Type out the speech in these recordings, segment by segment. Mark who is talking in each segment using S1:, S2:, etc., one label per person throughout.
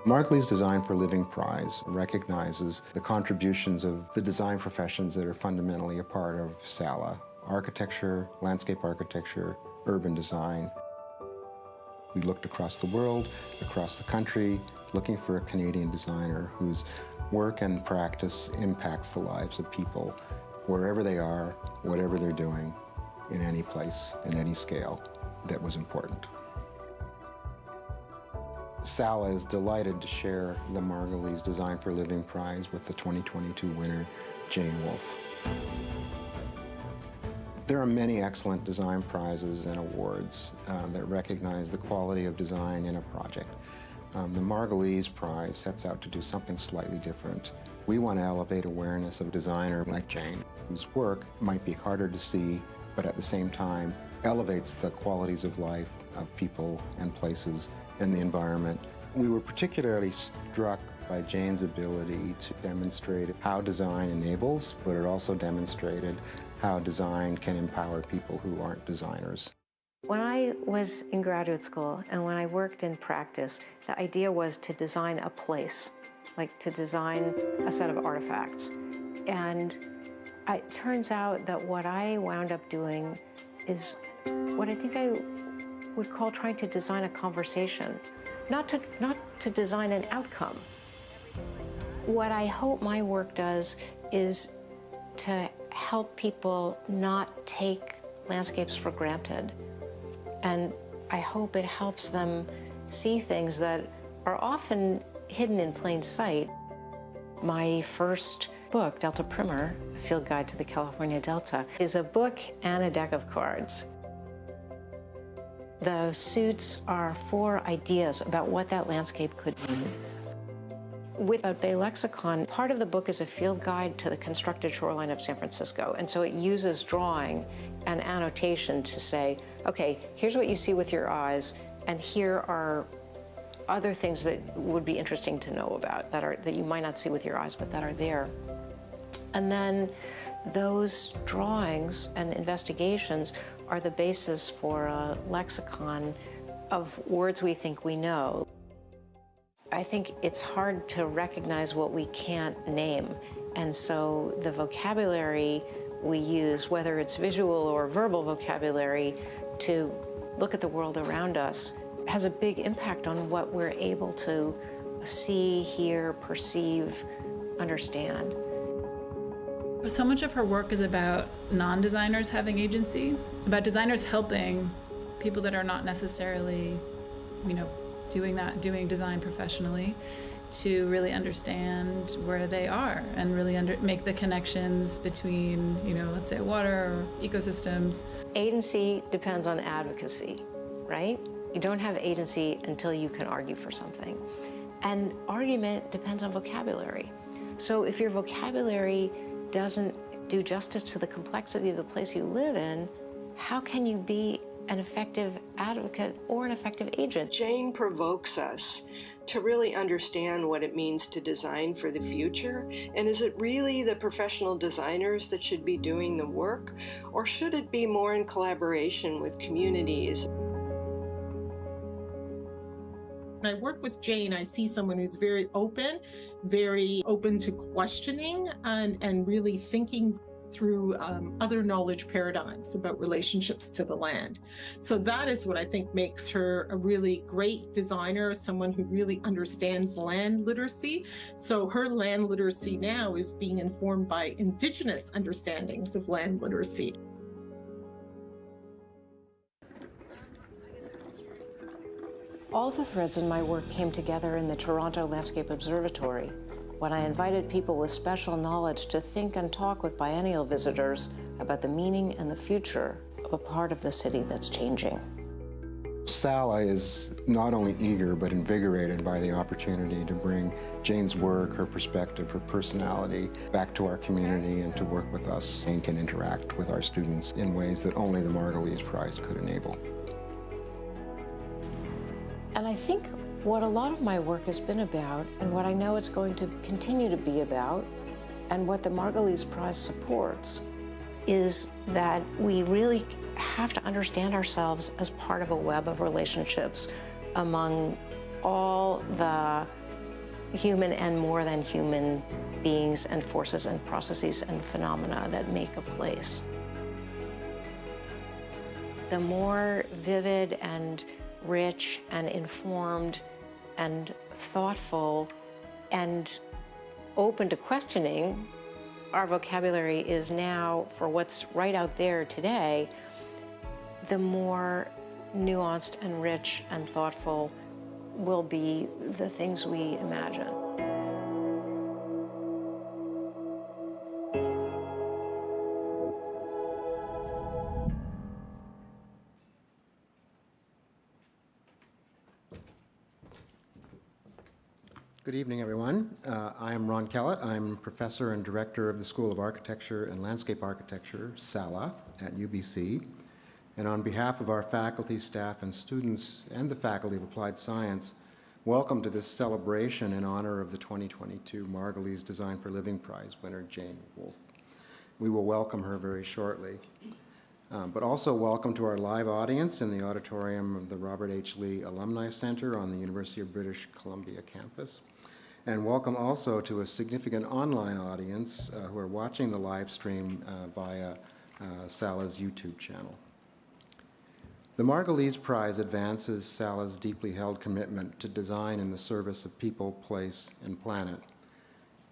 S1: Margolese Design for Living Prize recognizes the contributions of the design professions that are fundamentally a part of SALA: architecture, landscape architecture, urban design. We looked across the world, across the country, looking for a Canadian designer whose work and practice impacts the lives of people, wherever they are, whatever they're doing, in any place, in any scale that was important. SALA is delighted to share the Margolese Design for Living Prize with the 2022 winner, Jane Wolff. There are many excellent design prizes and awards that recognize the quality of design in a project. The Margolese Prize sets out to do something slightly different. We want to elevate awareness of a designer like Jane, whose work might be harder to see, but at the same time elevates the qualities of life of people and places and the environment. We were particularly struck by Jane's ability to demonstrate how design enables, but it also demonstrated how design can empower people who aren't designers.
S2: When I was in graduate school and when I worked in practice, the idea was to design a place, like to design a set of artifacts. And it turns out that what I wound up doing is what I think I would call trying to design a conversation, not to design an outcome. What I hope my work does is to help people not take landscapes for granted. And I hope it helps them see things that are often hidden in plain sight. My first book, Delta Primer, A Field Guide to the California Delta, is a book and a deck of cards. The suits are 4 ideas about what that landscape could mean. With a Bay lexicon, part of the book is a field guide to the constructed shoreline of San Francisco. And so it uses drawing and annotation to say, okay, here's what you see with your eyes, and here are other things that would be interesting to know about that you might not see with your eyes, but that are there. And then those drawings and investigations are the basis for a lexicon of words we think we know. I think it's hard to recognize what we can't name. And so the vocabulary we use, whether it's visual or verbal vocabulary, to look at the world around us, has a big impact on what we're able to see, hear, perceive, understand.
S3: So much of her work is about non-designers having agency, about designers helping people that are not necessarily, doing design professionally, to really understand where they are and really make the connections between, let's say water or ecosystems.
S2: Agency depends on advocacy, right? You don't have agency until you can argue for something. And argument depends on vocabulary. So if your vocabulary doesn't do justice to the complexity of the place you live in, how can you be an effective advocate or an effective agent?
S4: Jane provokes us to really understand what it means to design for the future. And is it really the professional designers that should be doing the work, or should it be more in collaboration with communities?
S5: When I work with Jane, I see someone who's very open to questioning and really thinking through other knowledge paradigms about relationships to the land. So that is what I think makes her a really great designer, someone who really understands land literacy. So her land literacy now is being informed by Indigenous understandings of land literacy.
S2: All the threads in my work came together in the Toronto Landscape Observatory, when I invited people with special knowledge to think and talk with biennial visitors about the meaning and the future of a part of the city that's changing.
S1: SALA is not only eager but invigorated by the opportunity to bring Jane's work, her perspective, her personality back to our community and to work with us and can interact with our students in ways that only the Margolese Prize could enable.
S2: And I think what a lot of my work has been about, and what I know it's going to continue to be about, and what the Margolese Prize supports, is that we really have to understand ourselves as part of a web of relationships among all the human and more than human beings and forces and processes and phenomena that make a place. The more vivid and rich and informed and thoughtful and open to questioning our vocabulary is now for what's right out there today, the more nuanced and rich and thoughtful will be the things we imagine.
S1: Good evening, everyone. I am Ron Kellett. I'm professor and director of the School of Architecture and Landscape Architecture, SALA, at UBC. And on behalf of our faculty, staff, and students, and the Faculty of Applied Science, welcome to this celebration in honor of the 2022 Margolese Design for Living Prize winner, Jane Wolff. We will welcome her very shortly. But also welcome to our live audience in the auditorium of the Robert H. Lee Alumni Center on the University of British Columbia campus. And welcome also to a significant online audience who are watching the live stream via SALA's YouTube channel. The Margolese Prize advances SALA's deeply held commitment to design in the service of people, place, and planet.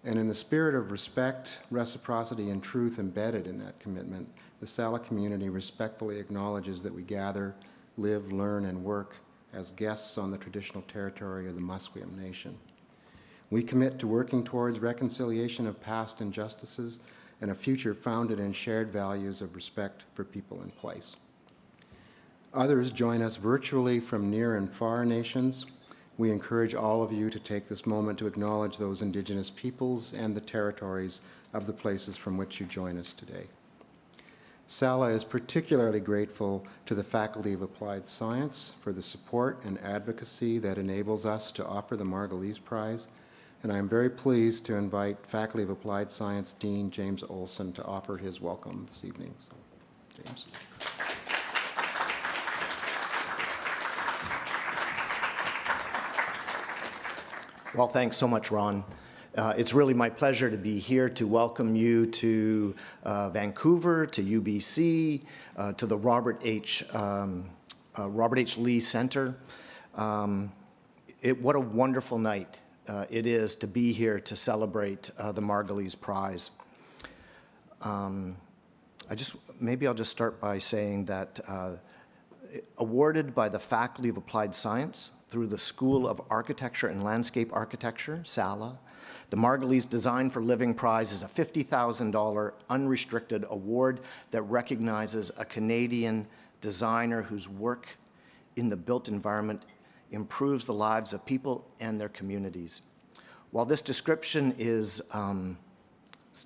S1: And in the spirit of respect, reciprocity, and truth embedded in that commitment, the SALA community respectfully acknowledges that we gather, live, learn, and work as guests on the traditional territory of the Musqueam Nation. We commit to working towards reconciliation of past injustices and a future founded in shared values of respect for people and place. Others join us virtually from near and far nations. We encourage all of you to take this moment to acknowledge those Indigenous peoples and the territories of the places from which you join us today. SALA is particularly grateful to the Faculty of Applied Science for the support and advocacy that enables us to offer the Margolese Prize, and I am very pleased to invite Faculty of Applied Science Dean James Olson to offer his welcome this evening. So, James.
S6: Well, thanks so much, Ron. It's really my pleasure to be here to welcome you to Vancouver, to UBC, to the Robert H. Lee Center. What a wonderful night it is to be here to celebrate the Margolese Prize. Maybe I'll just start by saying that awarded by the Faculty of Applied Science through the School of Architecture and Landscape Architecture, SALA, the Margolese Design for Living Prize is a $50,000 unrestricted award that recognizes a Canadian designer whose work in the built environment improves the lives of people and their communities. While this description is,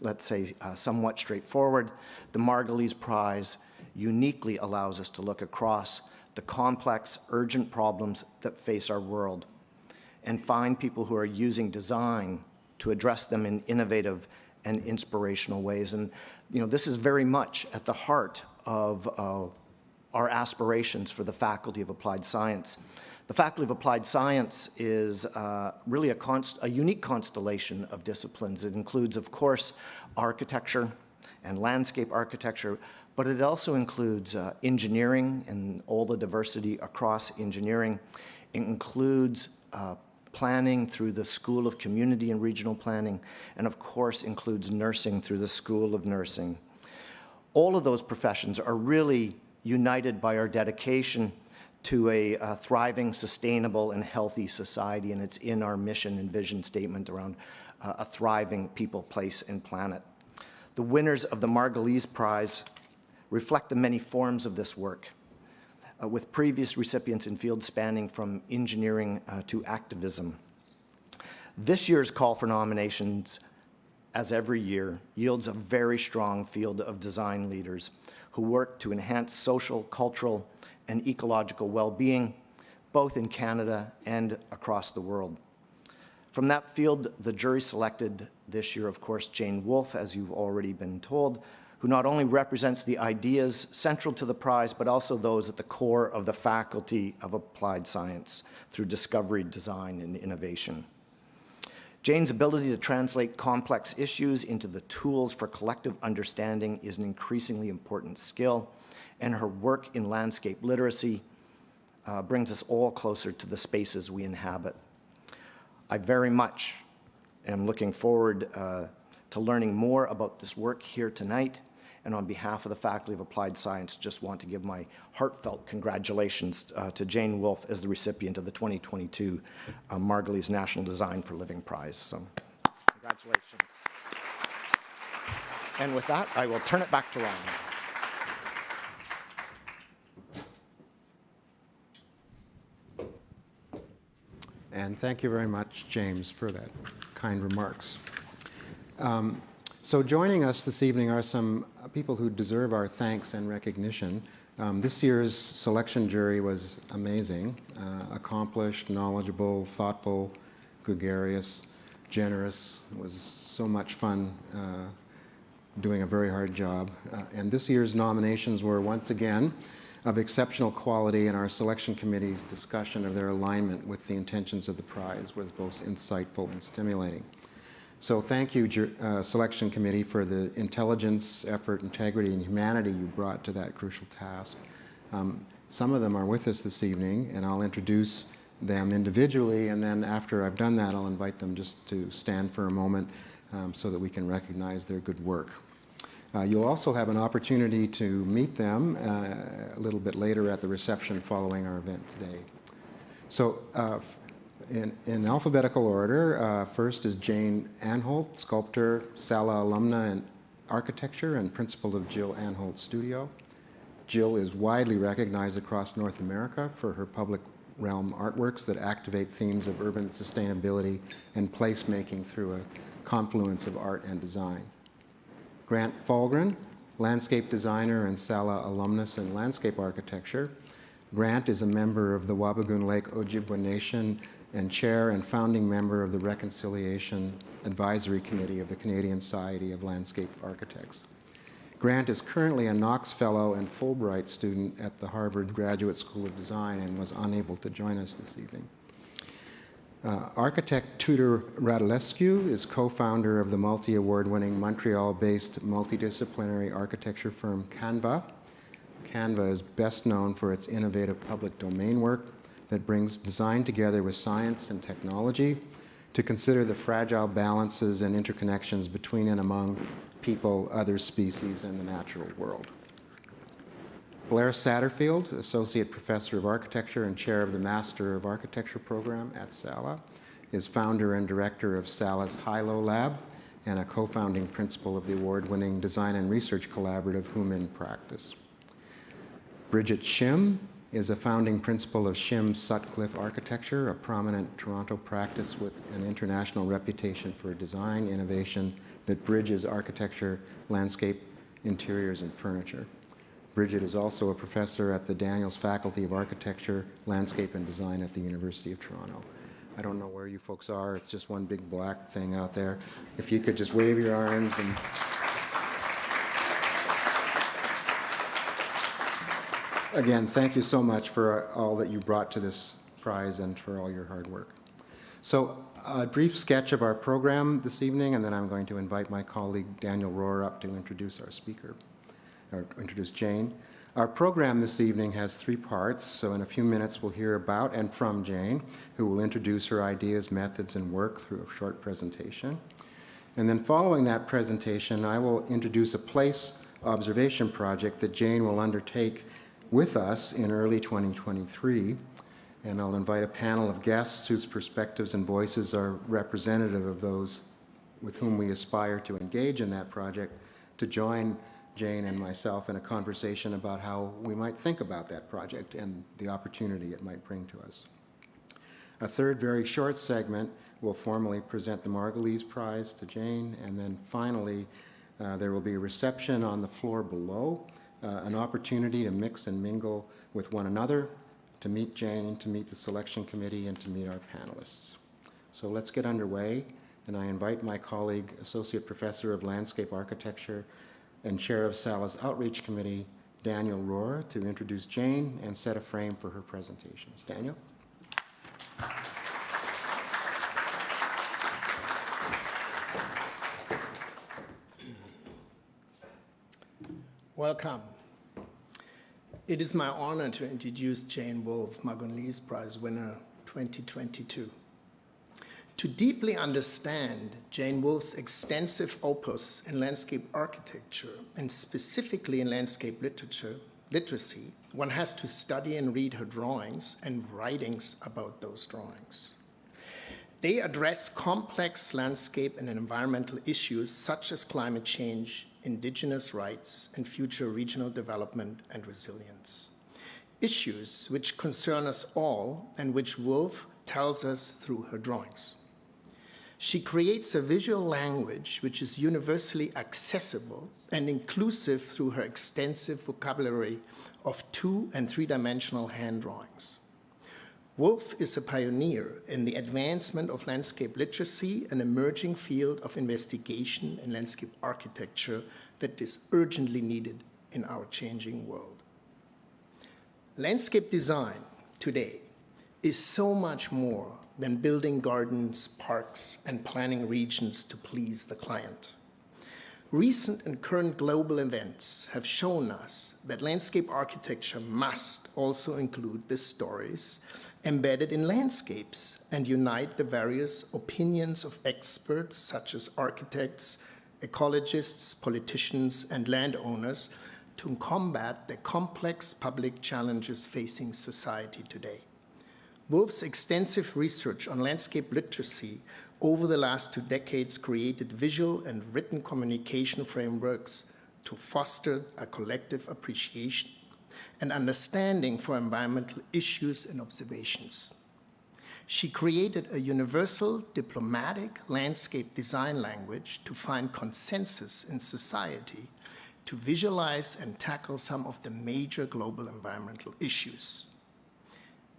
S6: let's say, somewhat straightforward, the Margolese Prize uniquely allows us to look across the complex, urgent problems that face our world and find people who are using design to address them in innovative and inspirational ways. And this is very much at the heart of our aspirations for the Faculty of Applied Science. The Faculty of Applied Science is really a unique constellation of disciplines. It includes, of course, architecture and landscape architecture, but it also includes engineering and all the diversity across engineering. It includes planning through the School of Community and Regional Planning, and of course includes nursing through the School of Nursing. All of those professions are really united by our dedication to a thriving, sustainable, and healthy society, and it's in our mission and vision statement around a thriving people, place, and planet. The winners of the Margolese Prize reflect the many forms of this work, with previous recipients in fields spanning from engineering to activism. This year's call for nominations, as every year, yields a very strong field of design leaders who work to enhance social, cultural, and ecological well-being, both in Canada and across the world. From that field, the jury selected this year, of course, Jane Wolff, as you've already been told, who not only represents the ideas central to the prize, but also those at the core of the Faculty of Applied Science through discovery, design, and innovation. Jane's ability to translate complex issues into the tools for collective understanding is an increasingly important skill, and her work in landscape literacy brings us all closer to the spaces we inhabit. I very much am looking forward to learning more about this work here tonight, and on behalf of the Faculty of Applied Science, just want to give my heartfelt congratulations to Jane Wolff as the recipient of the 2022 Margolese National Design for Living Prize. So, congratulations. And with that, I will turn it back to Ryan.
S1: And thank you very much, James, for that kind remarks. So joining us this evening are some people who deserve our thanks and recognition. This year's selection jury was amazing, accomplished, knowledgeable, thoughtful, gregarious, generous. It was so much fun doing a very hard job. And this year's nominations were once again of exceptional quality, and our selection committee's discussion of their alignment with the intentions of the prize was both insightful and stimulating. So thank you, Selection Committee, for the intelligence, effort, integrity, and humanity you brought to that crucial task. Some of them are with us this evening, and I'll introduce them individually, and then after I've done that, I'll invite them just to stand for a moment so that we can recognize their good work. You'll also have an opportunity to meet them a little bit later at the reception following our event today. So in alphabetical order, first is Jane Anhold, sculptor, Sala alumna in architecture and principal of Jill Anhold Studio. Jill is widely recognized across North America for her public realm artworks that activate themes of urban sustainability and placemaking through a confluence of art and design. Grant Falgren, landscape designer and Sala alumnus in landscape architecture. Grant is a member of the Wabigoon Lake Ojibwa Nation and chair and founding member of the Reconciliation Advisory Committee of the Canadian Society of Landscape Architects. Grant is currently a Knox Fellow and Fulbright student at the Harvard Graduate School of Design and was unable to join us this evening. Architect Tudor Radulescu is co-founder of the multi-award-winning Montreal-based multidisciplinary architecture firm Canva. Canva is best known for its innovative public domain work that brings design together with science and technology to consider the fragile balances and interconnections between and among people, other species, and the natural world. Blair Satterfield, Associate Professor of Architecture and Chair of the Master of Architecture program at SALA, is founder and director of SALA's Hilo Lab and a co-founding principal of the award-winning Design and Research Collaborative Whom in Practice. Bridget Shim is a founding principal of Shim Sutcliffe Architecture, a prominent Toronto practice with an international reputation for design innovation that bridges architecture, landscape, interiors, and furniture. Bridget is also a professor at the Daniels Faculty of Architecture, Landscape and Design at the University of Toronto. I don't know where you folks are. It's just one big black thing out there. If you could just wave your arms and... Again, thank you so much for all that you brought to this prize and for all your hard work. So a brief sketch of our program this evening, and then I'm going to invite my colleague Daniel Rohr up to introduce our speaker, or introduce Jane. Our program this evening has three parts, so in a few minutes we'll hear about and from Jane, who will introduce her ideas, methods, and work through a short presentation. And then following that presentation, I will introduce a place observation project that Jane will undertake with us in early 2023, and I'll invite a panel of guests whose perspectives and voices are representative of those with whom we aspire to engage in that project to join Jane and myself in a conversation about how we might think about that project and the opportunity it might bring to us. A third very short segment will formally present the Margolese Prize to Jane, and then finally there will be a reception on the floor below, an opportunity to mix and mingle with one another, to meet Jane, to meet the selection committee, and to meet our panelists. So let's get underway, and I invite my colleague, Associate Professor of Landscape Architecture and Chair of SALA's Outreach Committee, Daniel Rohr, to introduce Jane and set a frame for her presentations. Daniel?
S7: Welcome. It is my honor to introduce Jane Wolff, Margolese Prize winner 2022. To deeply understand Jane Wolff's extensive opus in landscape architecture, and specifically in landscape literacy, one has to study and read her drawings and writings about those drawings. They address complex landscape and environmental issues such as climate change, indigenous rights, and future regional development and resilience. Issues which concern us all and which Wolff tells us through her drawings. She creates a visual language which is universally accessible and inclusive through her extensive vocabulary of 2- and 3-dimensional hand drawings. Wolff is a pioneer in the advancement of landscape literacy, an emerging field of investigation in landscape architecture that is urgently needed in our changing world. Landscape design today is so much more than building gardens, parks, and planning regions to please the client. Recent and current global events have shown us that landscape architecture must also include the stories embedded in landscapes and unite the various opinions of experts such as architects, ecologists, politicians, and landowners to combat the complex public challenges facing society today. Wolff's extensive research on landscape literacy over the last 2 decades created visual and written communication frameworks to foster a collective appreciation and understanding for environmental issues and observations. She created a universal, diplomatic landscape design language to find consensus in society to visualize and tackle some of the major global environmental issues.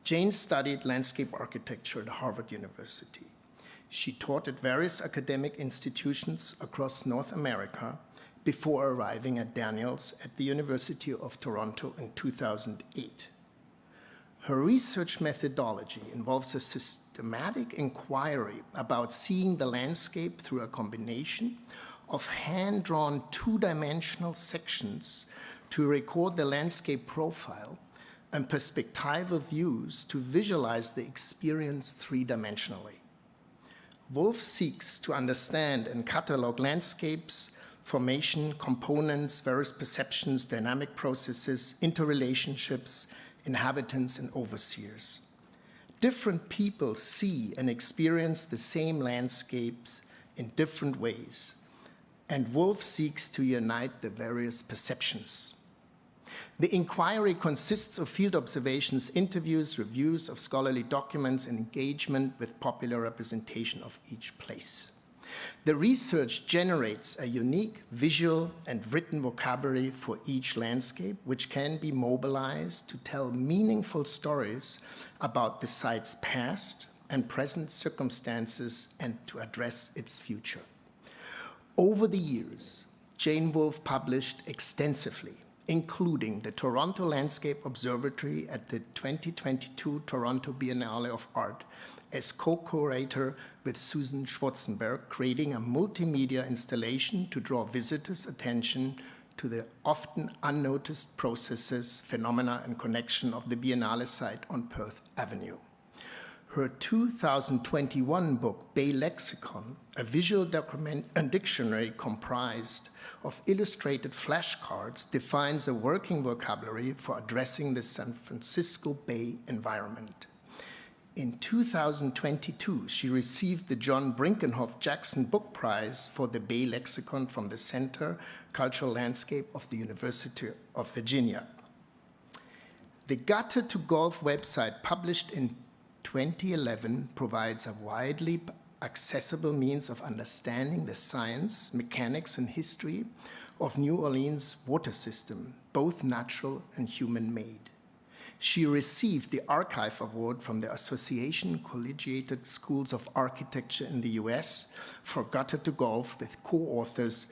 S7: Jane studied landscape architecture at Harvard University. She taught at various academic institutions across North America before arriving at Daniels at the University of Toronto in 2008. Her research methodology involves a systematic inquiry about seeing the landscape through a combination of hand-drawn 2-dimensional sections to record the landscape profile and perspectival views to visualize the experience 3-dimensionally. Wolff seeks to understand and catalog landscapes, formation, components, various perceptions, dynamic processes, interrelationships, inhabitants, and overseers. Different people see and experience the same landscapes in different ways, and Wolff seeks to unite the various perceptions. The inquiry consists of field observations, interviews, reviews of scholarly documents, and engagement with popular representation of each place. The research generates a unique visual and written vocabulary for each landscape, which can be mobilized to tell meaningful stories about the site's past and present circumstances and to address its future. Over the years, Jane Wolff published extensively, including the Toronto Landscape Observatory at the 2022 Toronto Biennale of Art as co-curator with Susan Schwarzenberg, creating a multimedia installation to draw visitors' attention to the often unnoticed processes, phenomena, and connection of the Biennale site on Perth Avenue. Her 2021 book, Bay Lexicon, a visual dictionary comprised of illustrated flashcards, defines a working vocabulary for addressing the San Francisco Bay environment. In 2022, she received the John Brinkenhoff Jackson Book Prize for the Bay Lexicon from the Center Cultural Landscape of the University of Virginia. The Gutter to Golf website, published in 2011, provides a widely accessible means of understanding the science, mechanics, and history of New Orleans' water system, both natural and human-made. She received the Archive Award from the Association Collegiate Schools of Architecture in the US for Gutter to Golf with co-authors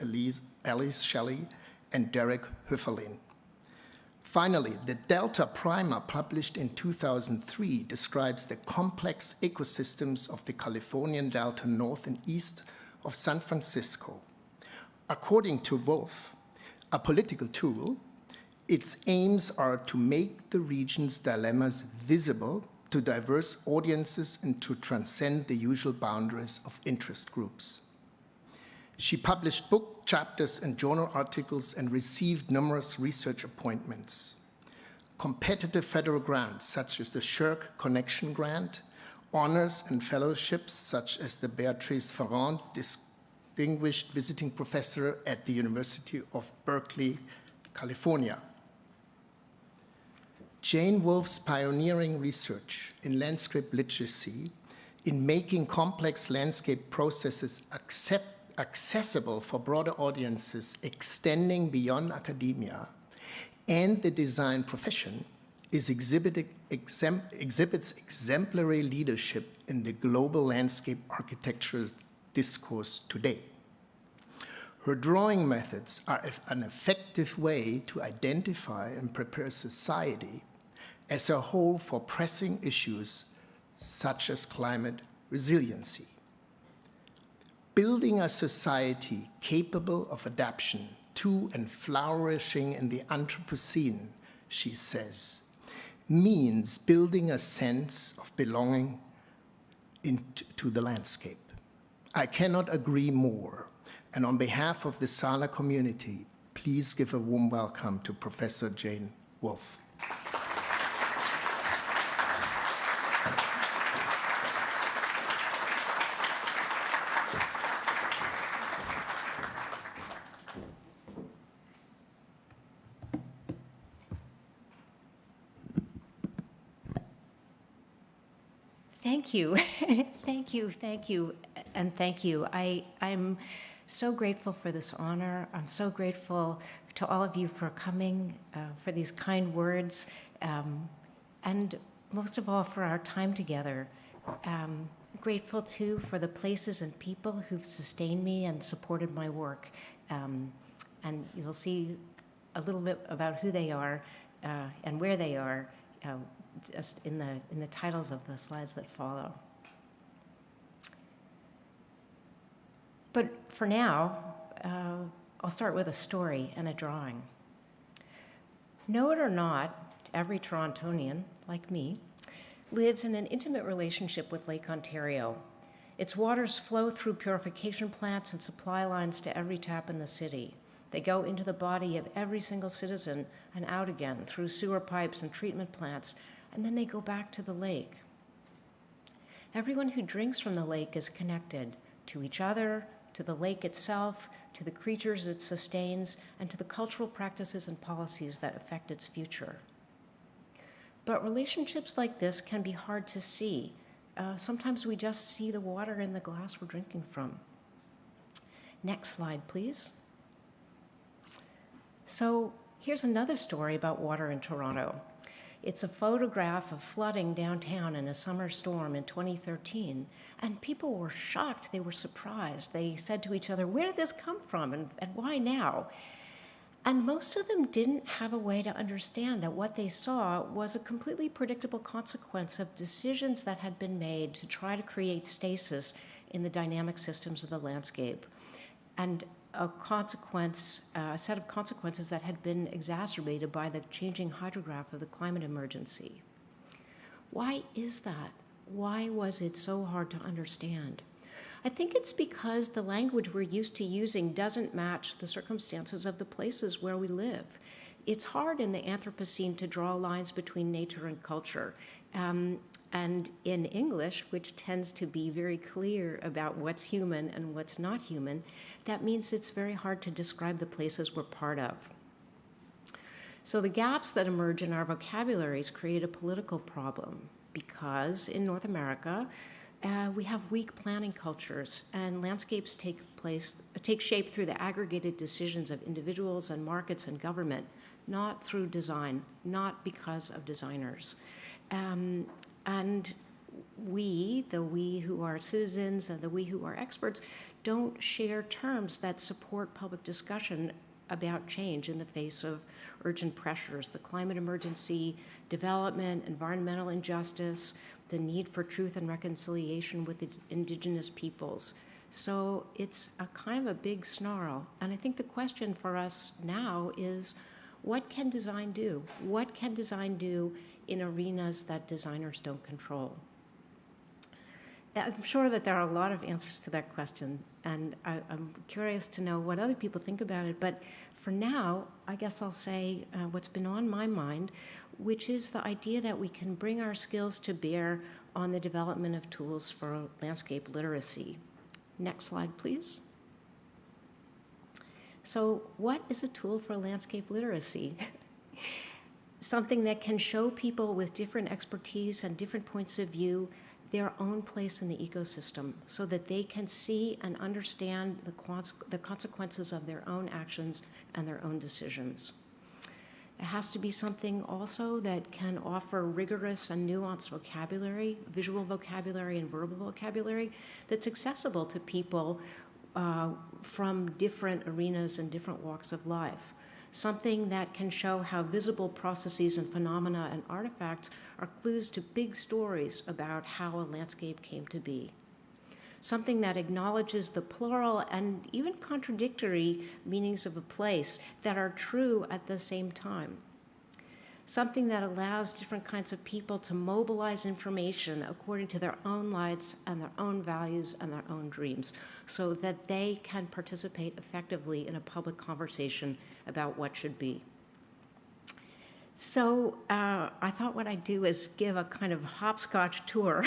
S7: Alice Shelley and Derek Höferlin. Finally, the Delta Primer, published in 2003, describes the complex ecosystems of the Californian Delta north and east of San Francisco. According to Wolff, a political tool, its aims are to make the region's dilemmas visible to diverse audiences and to transcend the usual boundaries of interest groups. She published book chapters and journal articles and received numerous research appointments. Competitive federal grants, such as the Shirk Connection Grant, honors and fellowships, such as the Beatrice Ferrand Distinguished Visiting Professor at the University of Berkeley, California. Jane Wolff's pioneering research in landscape literacy in making complex landscape processes accessible for broader audiences extending beyond academia and the design profession exhibits exemplary leadership in the global landscape architecture discourse today. Her drawing methods are an effective way to identify and prepare society as a whole for pressing issues such as climate resiliency. Building a society capable of adaptation to and flourishing in the Anthropocene, she says, means building a sense of belonging to the landscape. I cannot agree more. And on behalf of the Sala community, please give a warm welcome to Professor Jane Wolff.
S2: Thank you. Thank you, and thank you. I'm so grateful for this honor. I'm so grateful to all of you for coming, for these kind words, and most of all for our time together. Grateful too for the places and people who've sustained me and supported my work. And you'll see a little bit about who they are and where they are just in the titles of the slides that follow. But for now, I'll start with a story and a drawing. Know it or not, every Torontonian, like me, lives in an intimate relationship with Lake Ontario. Its waters flow through purification plants and supply lines to every tap in the city. They go into the body of every single citizen and out again through sewer pipes and treatment plants, and then they go back to the lake. Everyone who drinks from the lake is connected to each other, to the lake itself, to the creatures it sustains, and to the cultural practices and policies that affect its future. But relationships like this can be hard to see. Sometimes we just see the water in the glass we're drinking from. Next slide, please. So here's another story about water in Toronto. It's a photograph of flooding downtown in a summer storm in 2013, and people were shocked, they were surprised. They said to each other, where did this come from and why now? And most of them didn't have a way to understand that what they saw was a completely predictable consequence of decisions that had been made to try to create stasis in the dynamic systems of the landscape. And a set of consequences that had been exacerbated by the changing hydrograph of the climate emergency. Why is that? Why was it so hard to understand? I think it's because the language we're used to using doesn't match the circumstances of the places where we live. It's hard in the Anthropocene to draw lines between nature and culture. And in English, which tends to be very clear about what's human and what's not human, that means it's very hard to describe the places we're part of. So the gaps that emerge in our vocabularies create a political problem because in North America, we have weak planning cultures, and landscapes take shape through the aggregated decisions of individuals and markets and government, not through design, not because of designers. And the we who are citizens and the we who are experts don't share terms that support public discussion about change in the face of urgent pressures, the climate emergency, development, environmental injustice, the need for truth and reconciliation with the indigenous peoples. So it's a kind of a big snarl. And I think the question for us now is, what can design do? What can design do in arenas that designers don't control? I'm sure that there are a lot of answers to that question, and I'm curious to know what other people think about it. But for now, I guess I'll say what's been on my mind, which is the idea that we can bring our skills to bear on the development of tools for landscape literacy. Next slide, please. So what is a tool for landscape literacy? Something that can show people with different expertise and different points of view their own place in the ecosystem so that they can see and understand the consequences of their own actions and their own decisions. It has to be something also that can offer rigorous and nuanced vocabulary, visual vocabulary and verbal vocabulary, that's accessible to people from different arenas and different walks of life. Something that can show how visible processes and phenomena and artifacts are clues to big stories about how a landscape came to be. Something that acknowledges the plural and even contradictory meanings of a place that are true at the same time. Something that allows different kinds of people to mobilize information according to their own lights and their own values and their own dreams, so that they can participate effectively in a public conversation about what should be. So I thought what I'd do is give a kind of hopscotch tour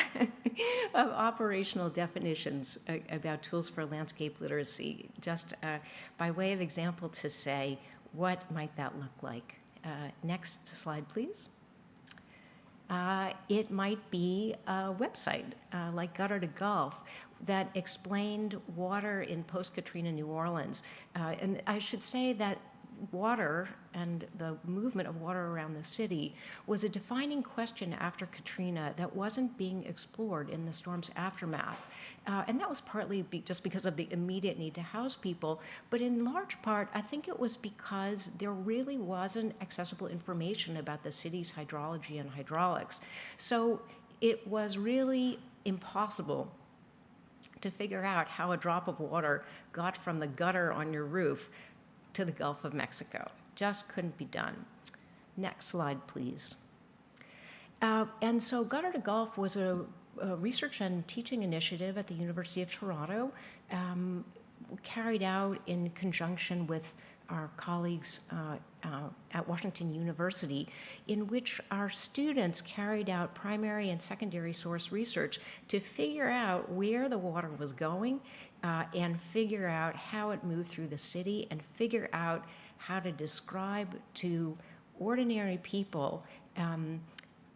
S2: of operational definitions about tools for landscape literacy, just by way of example to say, what might that look like? Next slide, please. It might be a website like Gutter to Gulf that explained water in post-Katrina New Orleans. And I should say that water and the movement of water around the city was a defining question after Katrina that wasn't being explored in the storm's aftermath. And that was partly just because of the immediate need to house people, but in large part, I think it was because there really wasn't accessible information about the city's hydrology and hydraulics. So it was really impossible to figure out how a drop of water got from the gutter on your roof to the Gulf of Mexico. Just couldn't be done. Next slide, please. And so Gutter to Gulf was a research and teaching initiative at the University of Toronto, carried out in conjunction with our colleagues at Washington University, in which our students carried out primary and secondary source research to figure out where the water was going and figure out how it moved through the city and figure out how to describe to ordinary people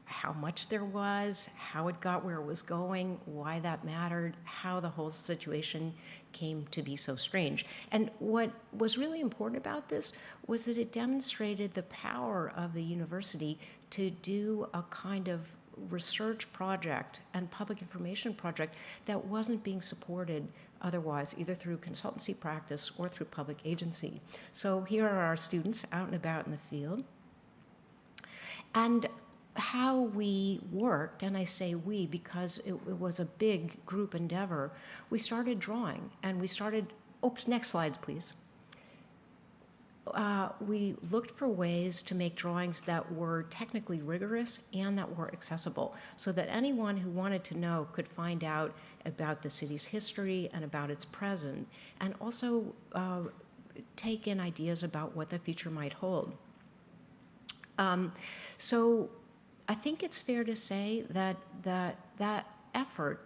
S2: how much there was, how it got where it was going, why that mattered, how the whole situation came to be so strange. And what was really important about this was that it demonstrated the power of the university to do a kind of research project and public information project that wasn't being supported otherwise, either through consultancy practice or through public agency. So here are our students out and about in the field. And how we worked, and I say we because it was a big group endeavor, we started drawing and we started, oops, next slides, please. We looked for ways to make drawings that were technically rigorous and that were accessible so that anyone who wanted to know could find out about the city's history and about its present, and also take in ideas about what the future might hold. So I think it's fair to say that that effort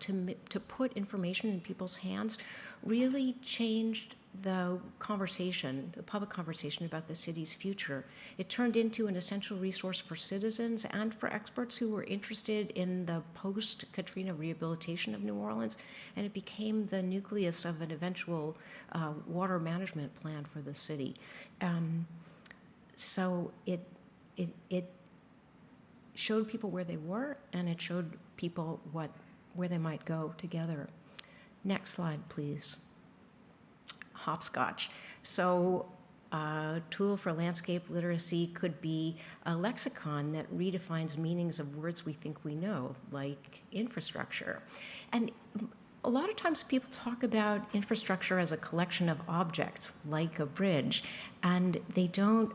S2: to put information in people's hands really changed the conversation, the public conversation about the city's future. It turned into an essential resource for citizens and for experts who were interested in the post-Katrina rehabilitation of New Orleans, and it became the nucleus of an eventual water management plan for the city. So it showed people where they were, and it showed people where they might go together. Next slide, please. Hopscotch. So a tool for landscape literacy could be a lexicon that redefines meanings of words we think we know, like infrastructure. And a lot of times people talk about infrastructure as a collection of objects, like a bridge, and they don't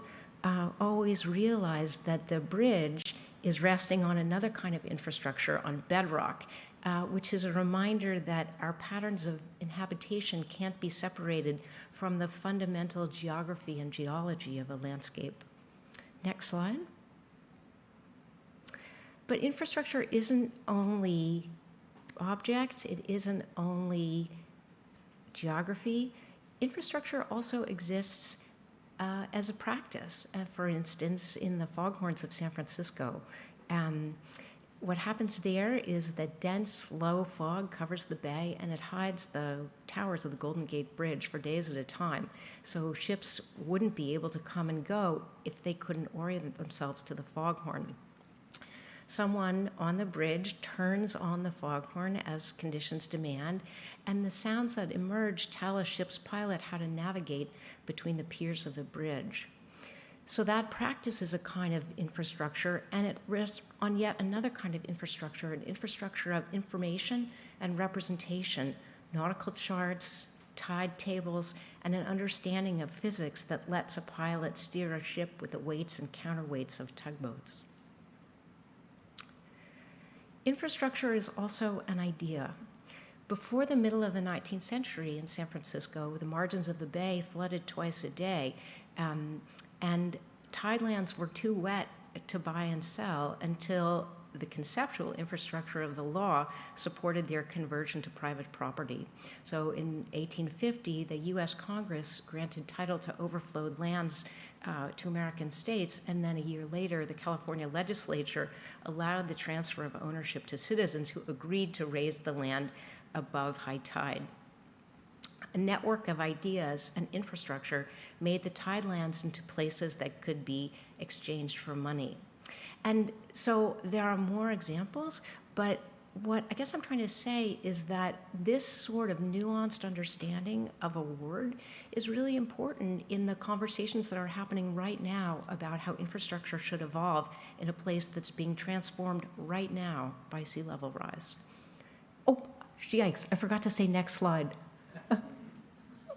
S2: always realize that the bridge is resting on another kind of infrastructure, on bedrock, which is a reminder that our patterns of inhabitation can't be separated from the fundamental geography and geology of a landscape. Next slide. But infrastructure isn't only objects, it isn't only geography. Infrastructure also exists as a practice. For instance, in the foghorns of San Francisco, what happens there is that dense, low fog covers the bay and it hides the towers of the Golden Gate Bridge for days at a time. So ships wouldn't be able to come and go if they couldn't orient themselves to the foghorn. Someone on the bridge turns on the foghorn as conditions demand, and the sounds that emerge tell a ship's pilot how to navigate between the piers of the bridge. So that practice is a kind of infrastructure, and it rests on yet another kind of infrastructure, an infrastructure of information and representation, nautical charts, tide tables, and an understanding of physics that lets a pilot steer a ship with the weights and counterweights of tugboats. Infrastructure is also an idea. Before the middle of the 19th century in San Francisco, the margins of the bay flooded twice a day, and tidelands were too wet to buy and sell until the conceptual infrastructure of the law supported their conversion to private property. So in 1850, the US Congress granted title to overflowed lands to American states, and then a year later, the California legislature allowed the transfer of ownership to citizens who agreed to raise the land above high tide. A network of ideas and infrastructure made the tidelands into places that could be exchanged for money. And so there are more examples, but what I guess I'm trying to say is that this sort of nuanced understanding of a word is really important in the conversations that are happening right now about how infrastructure should evolve in a place that's being transformed right now by sea level rise. Oh, yikes, I forgot to say next slide.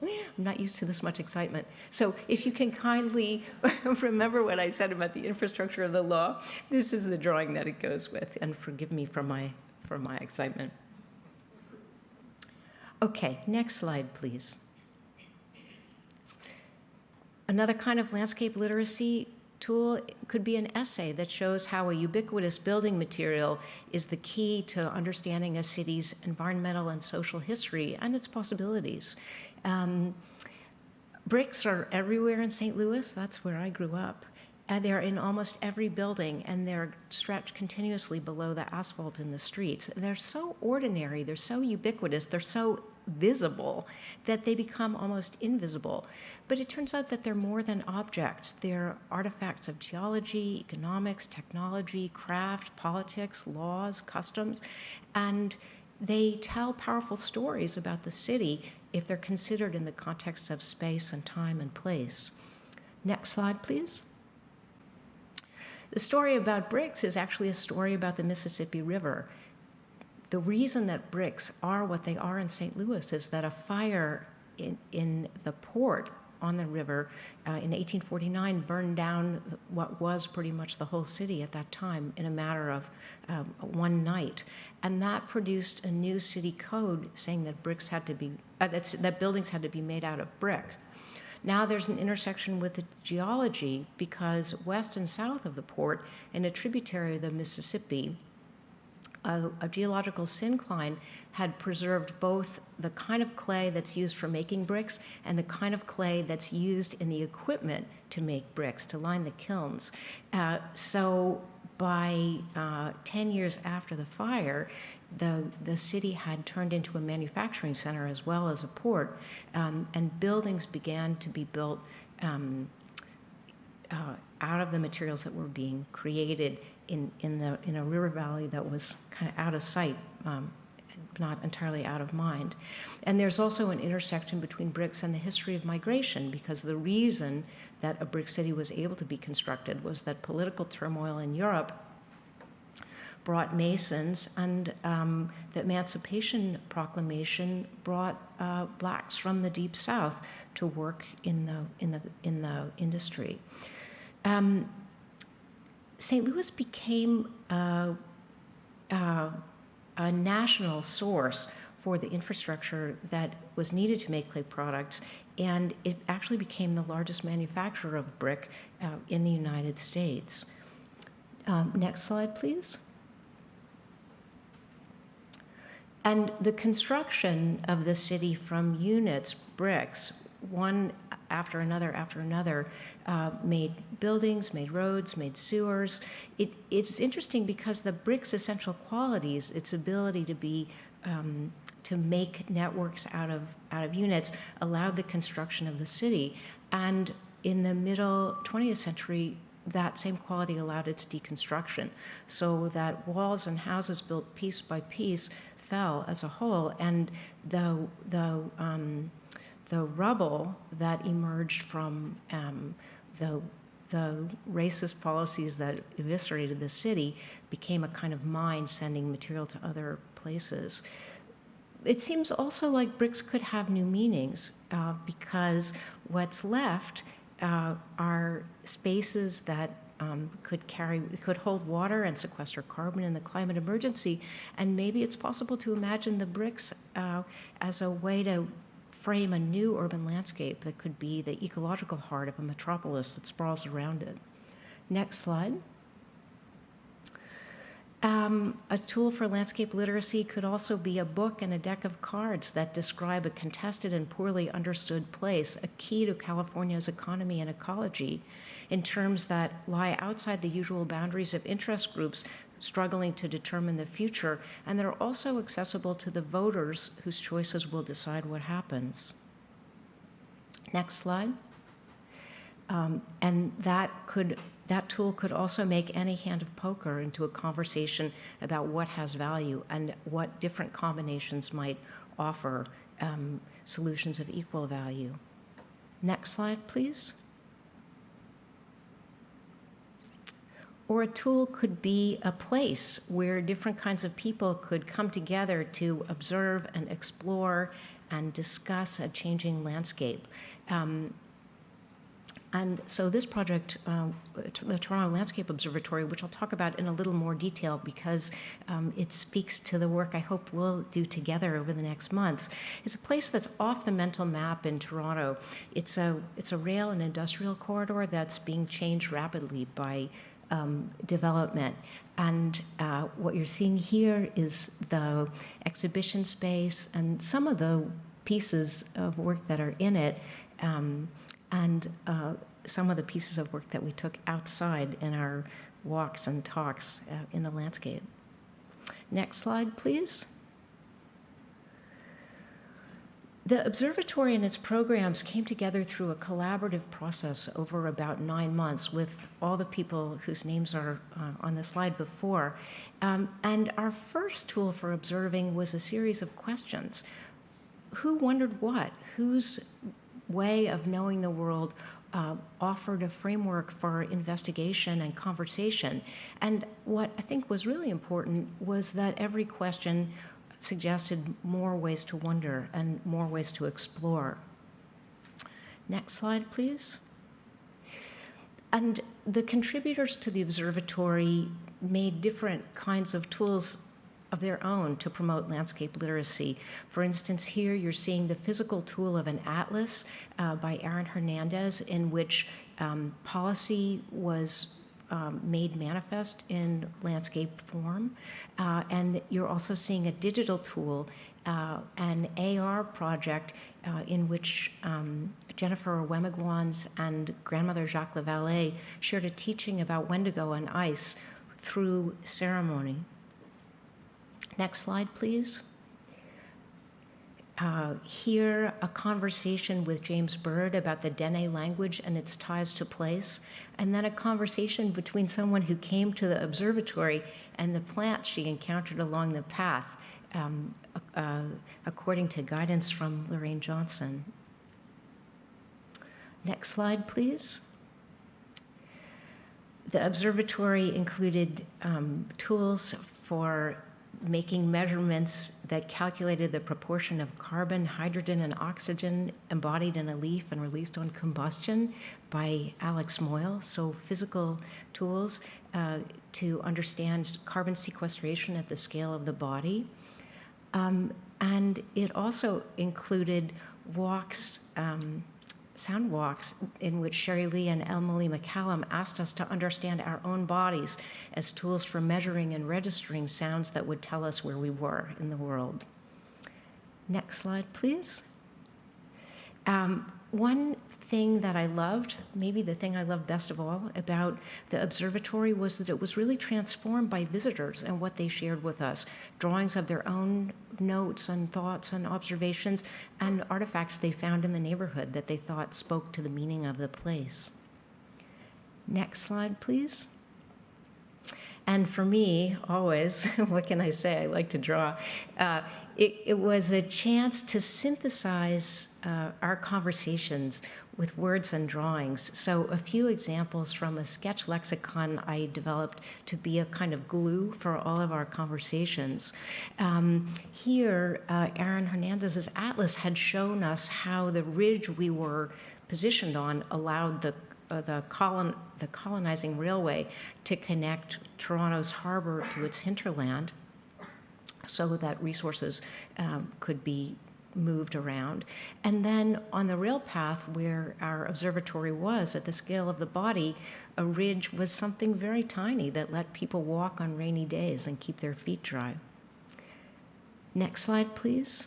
S2: I'm not used to this much excitement. So if you can kindly remember what I said about the infrastructure of the law, this is the drawing that it goes with, and forgive me for my excitement. Okay, next slide, please. Another kind of landscape literacy tool could be an essay that shows how a ubiquitous building material is the key to understanding a city's environmental and social history and its possibilities. Bricks are everywhere in St. Louis. That's where I grew up. And they're in almost every building, and they're stretched continuously below the asphalt in the streets. They're so ordinary, they're so ubiquitous, they're so visible that they become almost invisible. But it turns out that they're more than objects. They're artifacts of geology, economics, technology, craft, politics, laws, customs, and they tell powerful stories about the city if they're considered in the context of space and time and place. Next slide, please. The story about bricks is actually a story about the Mississippi River. The reason that bricks are what they are in St. Louis is that a fire in the port on the river in 1849 burned down what was pretty much the whole city at that time in a matter of one night. And that produced a new city code saying that bricks had to be, that buildings had to be made out of brick. Now there's an intersection with the geology because west and south of the port, in a tributary of the Mississippi, a geological syncline had preserved both the kind of clay that's used for making bricks and the kind of clay that's used in the equipment to make bricks, to line the kilns. So by 10 years after the fire, the city had turned into a manufacturing center as well as a port, and buildings began to be built out of the materials that were being created in a river valley that was kind of out of sight, not entirely out of mind. And there's also an intersection between bricks and the history of migration, because the reason that a brick city was able to be constructed was that political turmoil in Europe brought masons, and the Emancipation Proclamation brought blacks from the Deep South to work in the industry. St. Louis became a national source for the infrastructure that was needed to make clay products, and it actually became the largest manufacturer of brick in the United States. Next slide, please. And the construction of the city from units, bricks, one after another, made buildings, made roads, made sewers. It's interesting because the brick's essential qualities, its ability to be to make networks out of units, allowed the construction of the city. And in the middle 20th century, that same quality allowed its deconstruction, so that walls and houses built piece by piece fell as a whole, and the rubble that emerged from the racist policies that eviscerated the city became a kind of mine sending material to other places. It seems also like bricks could have new meanings because what's left are spaces that could hold water and sequester carbon in the climate emergency, and maybe it's possible to imagine the bricks as a way to frame a new urban landscape that could be the ecological heart of a metropolis that sprawls around it. Next slide. A tool for landscape literacy could also be a book and a deck of cards that describe a contested and poorly understood place, a key to California's economy and ecology, in terms that lie outside the usual boundaries of interest groups struggling to determine the future, and that are also accessible to the voters whose choices will decide what happens. Next slide. And that tool could also make any hand of poker into a conversation about what has value and what different combinations might offer solutions of equal value. Next slide, please. Or a tool could be a place where different kinds of people could come together to observe and explore and discuss a changing landscape. And so this project, the Toronto Landscape Observatory, which I'll talk about in a little more detail because it speaks to the work I hope we'll do together over the next months, is a place that's off the mental map in Toronto. It's a rail and industrial corridor that's being changed rapidly by development. And what you're seeing here is the exhibition space and some of the pieces of work that are in it, and some of the pieces of work that we took outside in our walks and talks in the landscape. Next slide, please. The observatory and its programs came together through a collaborative process over about 9 months with all the people whose names are on the slide before. And our first tool for observing was a series of questions. Who wondered what? Whose way of knowing the world offered a framework for investigation and conversation? And what I think was really important was that every question suggested more ways to wonder and more ways to explore. Next slide, please. And the contributors to the observatory made different kinds of tools of their own to promote landscape literacy. For instance, here you're seeing the physical tool of an atlas by Aaron Hernandez, in which policy was made manifest in landscape form. And you're also seeing a digital tool, an AR project in which Jennifer Wemigwans and grandmother Jacques Lavallee shared a teaching about Wendigo and ice through ceremony. Next slide, please. Here, a conversation with James Bird about the Dene language and its ties to place, and then a conversation between someone who came to the observatory and the plants she encountered along the path, according to guidance from Lorraine Johnson. Next slide, please. The observatory included tools for making measurements that calculated the proportion of carbon, hydrogen, and oxygen embodied in a leaf and released on combustion by Alex Moyle. So physical tools to understand carbon sequestration at the scale of the body. And it also included walks, sound walks, in which Sherry Lee and Emily McCallum asked us to understand our own bodies as tools for measuring and registering sounds that would tell us where we were in the world. Next slide, please. One thing that I loved, maybe the thing I loved best of all about the observatory, was that it was really transformed by visitors and what they shared with us. Drawings of their own notes and thoughts and observations and artifacts they found in the neighborhood that they thought spoke to the meaning of the place. Next slide, please. And for me, always, what can I say? I like to draw. It was a chance to synthesize our conversations with words and drawings. So a few examples from a sketch lexicon I developed to be a kind of glue for all of our conversations. Here, Aaron Hernandez's atlas had shown us how the ridge we were positioned on allowed the colonizing railway to connect Toronto's harbor to its hinterland, so that resources could be moved around. And then on the rail path where our observatory was, at the scale of the body, a ridge was something very tiny that let people walk on rainy days and keep their feet dry. Next slide, please.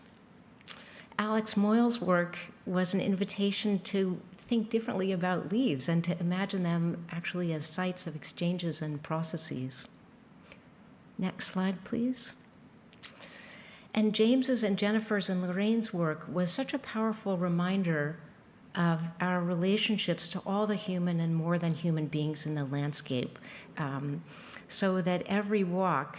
S2: Alex Moyle's work was an invitation to think differently about leaves and to imagine them actually as sites of exchanges and processes. Next slide, please. And James's and Jennifer's and Lorraine's work was such a powerful reminder of our relationships to all the human and more than human beings in the landscape, so that every walk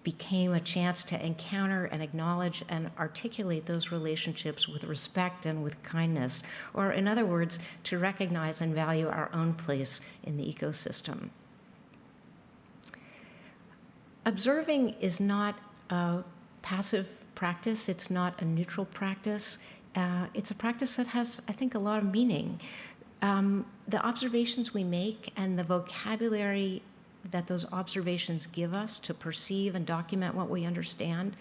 S2: became a chance to encounter and acknowledge and articulate those relationships with respect and with kindness, or in other words, to recognize and value our own place in the ecosystem. Observing is not a passive practice. It's not a neutral practice. It's a practice that has, I think, a lot of meaning. The observations we make and the vocabulary that those observations give us to perceive and document what we understand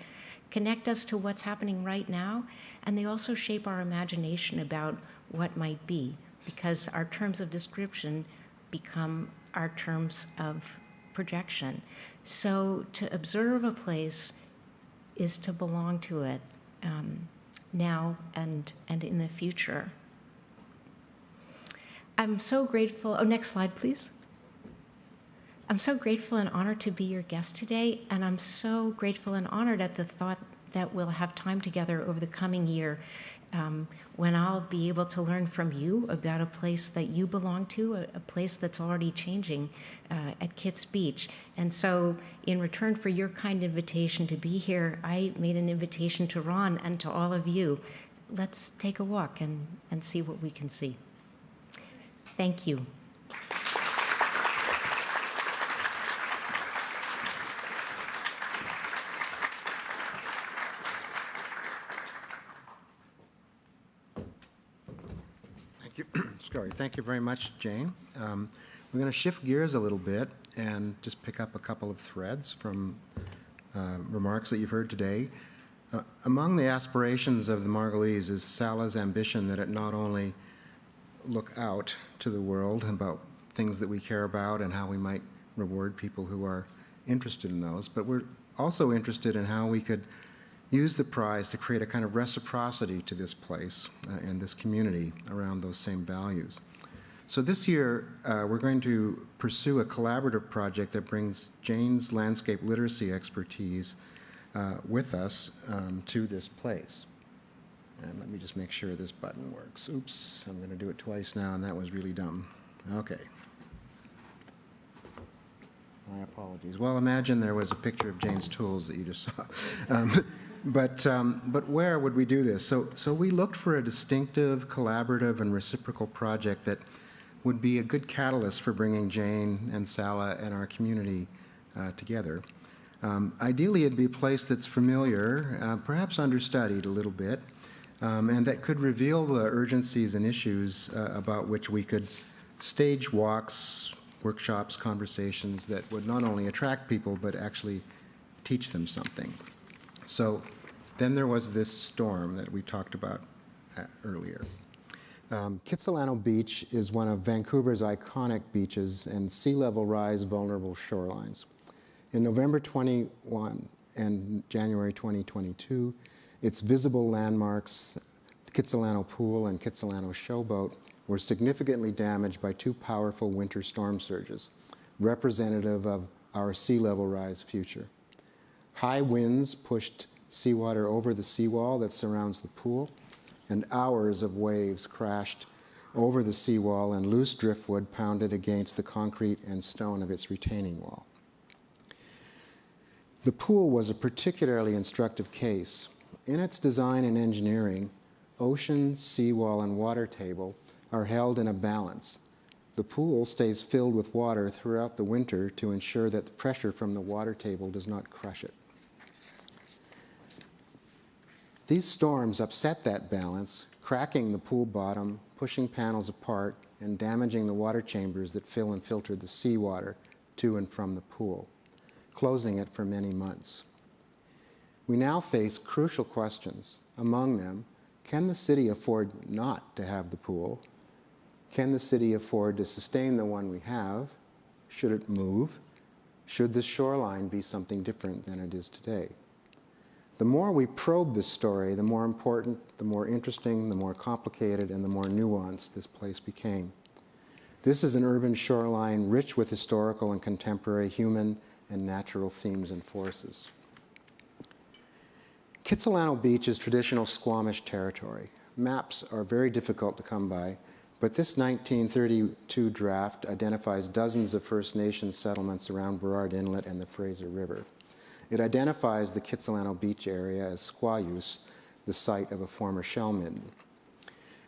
S2: connect us to what's happening right now, and they also shape our imagination about what might be, because our terms of description become our terms of projection. So to observe a place is to belong to it now and in the future. I'm so grateful. Oh, next slide, please. I'm so grateful and honored to be your guest today, and I'm so grateful and honored at the thought that we'll have time together over the coming year when I'll be able to learn from you about a place that you belong to, a place that's already changing at Kitts Beach. And so in return for your kind invitation to be here, I made an invitation to Ron and to all of you. Let's take a walk and see what we can see. Thank you.
S1: Thank you very much, Jane. We're going to shift gears a little bit and just pick up a couple of threads from remarks that you've heard today. Among the aspirations of the Margolese is Sala's ambition that it not only look out to the world about things that we care about and how we might reward people who are interested in those, but we're also interested in how we could use the prize to create a kind of reciprocity to this place and this community around those same values. So this year, we're going to pursue a collaborative project that brings Jane's landscape literacy expertise with us to this place. And let me just make sure this button works. Oops, I'm going to do it twice now, and that was really dumb. Okay. My apologies. Well, imagine there was a picture of Jane's tools that you just saw. But where would we do this? So we looked for a distinctive, collaborative, and reciprocal project that would be a good catalyst for bringing Jane and Sala and our community together. Ideally, it'd be a place that's familiar, perhaps understudied a little bit, and that could reveal the urgencies and issues about which we could stage walks, workshops, conversations that would not only attract people but actually teach them something. So then there was this storm that we talked about earlier. Kitsilano Beach is one of Vancouver's iconic beaches and sea level rise vulnerable shorelines. In November 21 and January 2022, its visible landmarks, the Kitsilano Pool and Kitsilano Showboat, were significantly damaged by two powerful winter storm surges, representative of our sea level rise future. High winds pushed seawater over the seawall that surrounds the pool, and hours of waves crashed over the seawall, and loose driftwood pounded against the concrete and stone of its retaining wall. The pool was a particularly instructive case. In its design and engineering, ocean, seawall, and water table are held in a balance. The pool stays filled with water throughout the winter to ensure that the pressure from the water table does not crush it. These storms upset that balance, cracking the pool bottom, pushing panels apart, and damaging the water chambers that fill and filter the seawater to and from the pool, closing it for many months. We now face crucial questions. Among them, can the city afford not to have the pool? Can the city afford to sustain the one we have? Should it move? Should the shoreline be something different than it is today? The more we probe this story, the more important, the more interesting, the more complicated, and the more nuanced this place became. This is an urban shoreline rich with historical and contemporary human and natural themes and forces. Kitsilano Beach is traditional Squamish territory. Maps are very difficult to come by, but this 1932 draft identifies dozens of First Nations settlements around Burrard Inlet and the Fraser River. It identifies the Kitsilano Beach area as Squayus, the site of a former shell midden.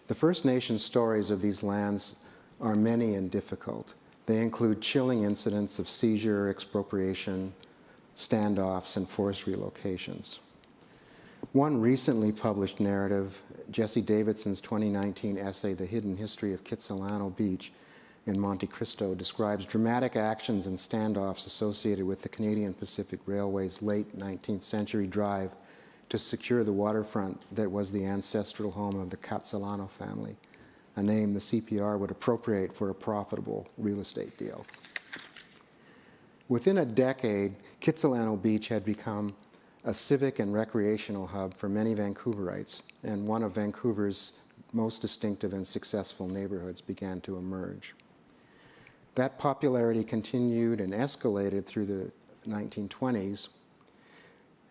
S1: The First Nations stories of these lands are many and difficult. They include chilling incidents of seizure, expropriation, standoffs, and forced relocations. One recently published narrative, Jesse Davidson's 2019 essay, The Hidden History of Kitsilano Beach in Monte, Cristo, describes dramatic actions and standoffs associated with the Canadian Pacific Railway's late 19th century drive to secure the waterfront that was the ancestral home of the Kitsilano family, a name the CPR would appropriate for a profitable real estate deal. Within a decade, Kitsilano Beach had become a civic and recreational hub for many Vancouverites, and one of Vancouver's most distinctive and successful neighborhoods began to emerge. That popularity continued and escalated through the 1920s,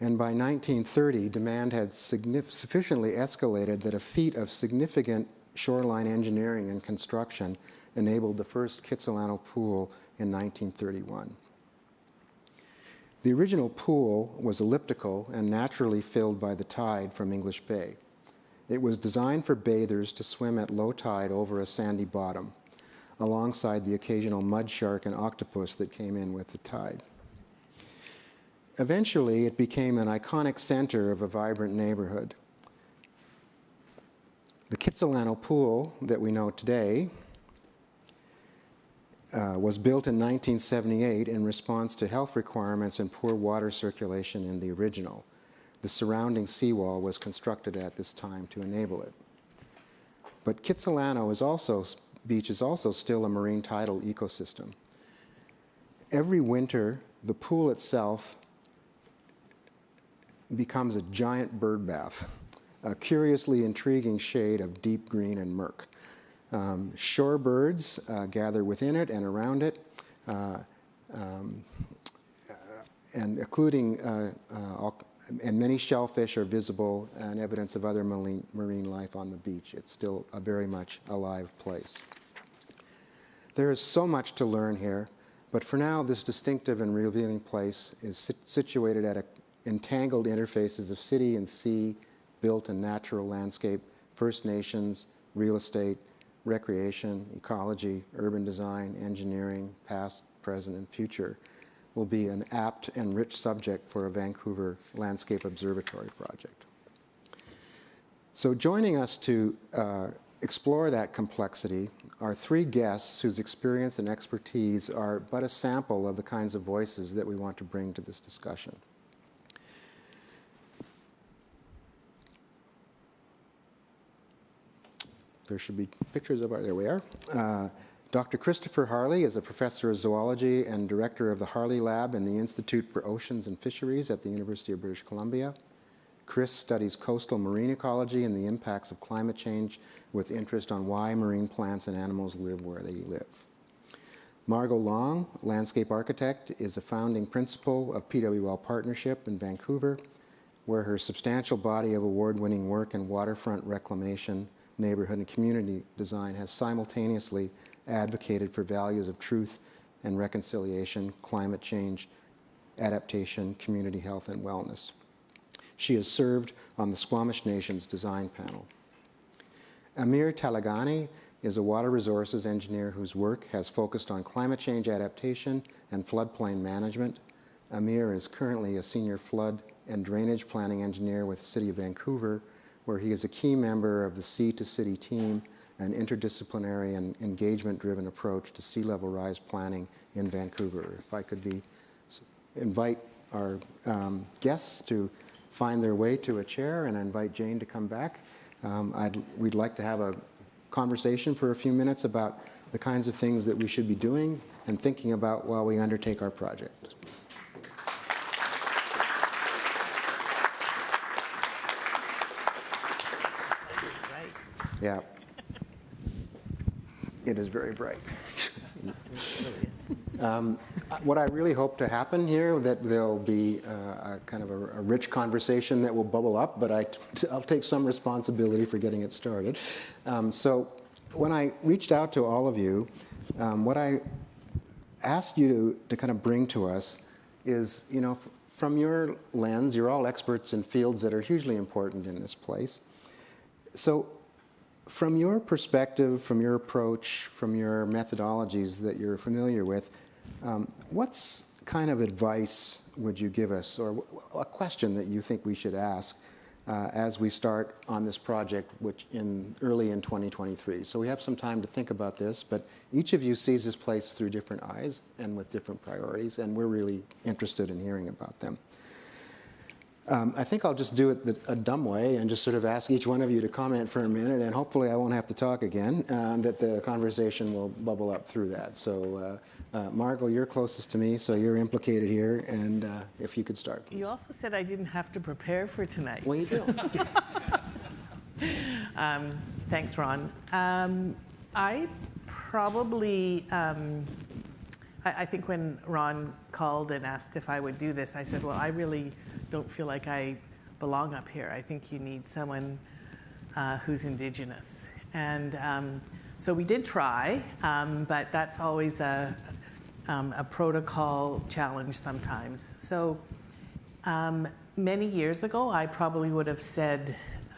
S1: and by 1930, demand had sufficiently escalated that a feat of significant shoreline engineering and construction enabled the first Kitsilano Pool in 1931. The original pool was elliptical and naturally filled by the tide from English Bay. It was designed for bathers to swim at low tide over a sandy bottom, alongside the occasional mud shark and octopus that came in with the tide. Eventually, it became an iconic center of a vibrant neighborhood. The Kitsilano Pool that we know today was built in 1978 in response to health requirements and poor water circulation in the original. The surrounding seawall was constructed at this time to enable it. But Kitsilano Beach is also still a marine tidal ecosystem. Every winter, the pool itself becomes a giant bird bath, a curiously intriguing shade of deep green and murk. Shorebirds gather within it and around it, and including and many shellfish are visible and evidence of other marine life on the beach. It's still a very much alive place. There is so much to learn here, but for now, this distinctive and revealing place is situated at entangled interfaces of city and sea, built and natural landscape, First Nations, real estate, recreation, ecology, urban design, engineering, past, present, and future, will be an apt and rich subject for a Vancouver Landscape Observatory project. So joining us to explore that complexity are three guests whose experience and expertise are but a sample of the kinds of voices that we want to bring to this discussion. There should be pictures of our, there we are. Dr. Christopher Harley is a professor of zoology and director of the Harley Lab in the Institute for Oceans and Fisheries at the University of British Columbia. Chris studies coastal marine ecology and the impacts of climate change with interest on why marine plants and animals live where they live. Margot Long, landscape architect, is a founding principal of PWL Partnership in Vancouver, where her substantial body of award-winning work in waterfront reclamation, neighborhood and community design has simultaneously advocated for values of truth and reconciliation, climate change, adaptation, community health, and wellness. She has served on the Squamish Nation's design panel. Amir Talagani is a water resources engineer whose work has focused on climate change adaptation and floodplain management. Amir is currently a senior flood and drainage planning engineer with the City of Vancouver, where he is a key member of the Sea to City team, an interdisciplinary and engagement-driven approach to sea level rise planning in Vancouver. If I could invite our guests to find their way to a chair, and I invite Jane to come back. We'd like to have a conversation for a few minutes about the kinds of things that we should be doing and thinking about while we undertake our project. Yeah. It is very bright. What I really hope to happen here, that there'll be a kind of a rich conversation that will bubble up, but I'll take some responsibility for getting it started. So when I reached out to all of you, what I asked you to kind of bring to us is, you know, from your lens, you're all experts in fields that are hugely important in this place. So from your perspective, from your approach, from your methodologies that you're familiar with, what's kind of advice would you give us, or a question that you think we should ask as we start on this project, which early in 2023? So we have some time to think about this, but each of you sees this place through different eyes and with different priorities, and we're really interested in hearing about them. I think I'll just do it a dumb way and just sort of ask each one of you to comment for a minute, and hopefully I won't have to talk again, that the conversation will bubble up through that. So Margot, you're closest to me, so you're implicated here, and if you could start, please.
S8: You also said I didn't have to prepare for tonight.
S1: Well, you do.
S8: Thanks, Ron. I probably, I think when Ron called and asked if I would do this, I said, well, I really don't feel like I belong up here. I think you need someone who's Indigenous. And so we did try, but that's always a protocol challenge sometimes. So many years ago, I probably would have said,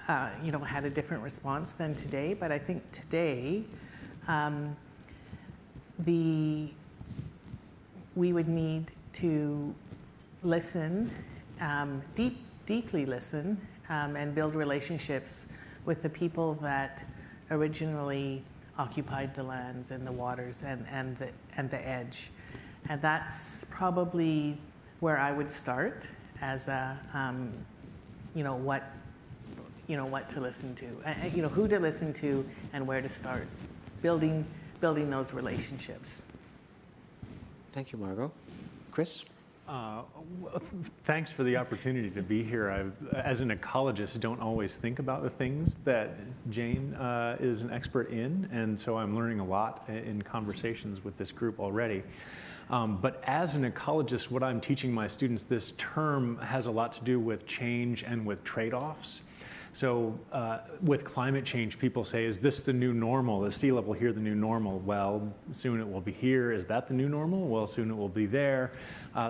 S8: had a different response than today, but I think today, we would need to listen, deeply listen, and build relationships with the people that originally occupied the lands and the waters and the edge. And that's probably where I would start as a, what to listen to, who to listen to and where to start, building those relationships.
S1: Thank you, Margot. Chris?
S9: Thanks for the opportunity to be here. As an ecologist, don't always think about the things that Jane is an expert in, and so I'm learning a lot in conversations with this group already. But as an ecologist, what I'm teaching my students this term has a lot to do with change and with trade-offs. So with climate change, people say, is this the new normal? Is sea level here the new normal? Well, soon it will be here. Is that the new normal? Well, soon it will be there.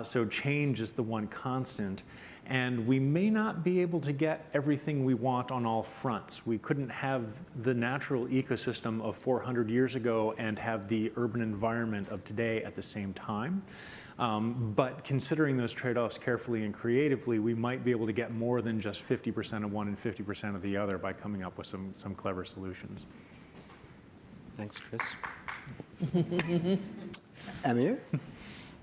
S9: So change is the one constant. And we may not be able to get everything we want on all fronts. We couldn't have the natural ecosystem of 400 years ago and have the urban environment of today at the same time. But considering those trade-offs carefully and creatively, we might be able to get more than just 50% of one and 50% of the other by coming up with some clever solutions.
S1: Thanks, Chris. Amir?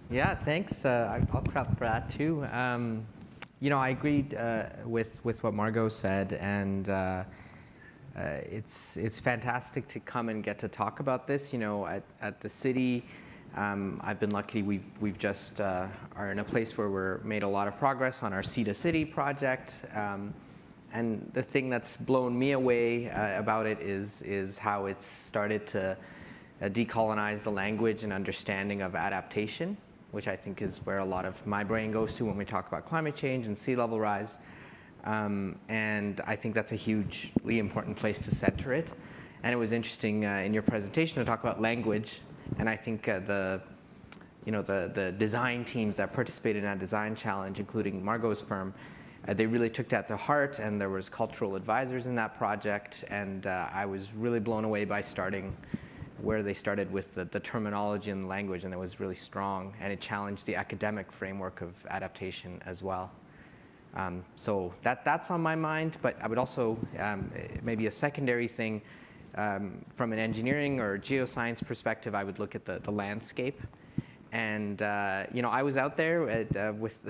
S10: Yeah, thanks. I'll clap for that too. You know, I agreed with what Margot said, and it's fantastic to come and get to talk about this. You know, at the city, I've been lucky. We've just are in a place where we're made a lot of progress on our Sea to City project. And the thing that's blown me away about it is how it's started to decolonize the language and understanding of adaptation, which I think is where a lot of my brain goes to when we talk about climate change and sea level rise. And I think that's a hugely important place to center it. And it was interesting in your presentation to talk about language. And I think the design teams that participated in that design challenge, including Margot's firm, they really took that to heart, and there was cultural advisors in that project, and I was really blown away by starting where they started with the terminology and the language, and it was really strong, and it challenged the academic framework of adaptation as well. So that's on my mind, but I would also, maybe a secondary thing, from an engineering or geoscience perspective, I would look at the landscape. And you know, I was out there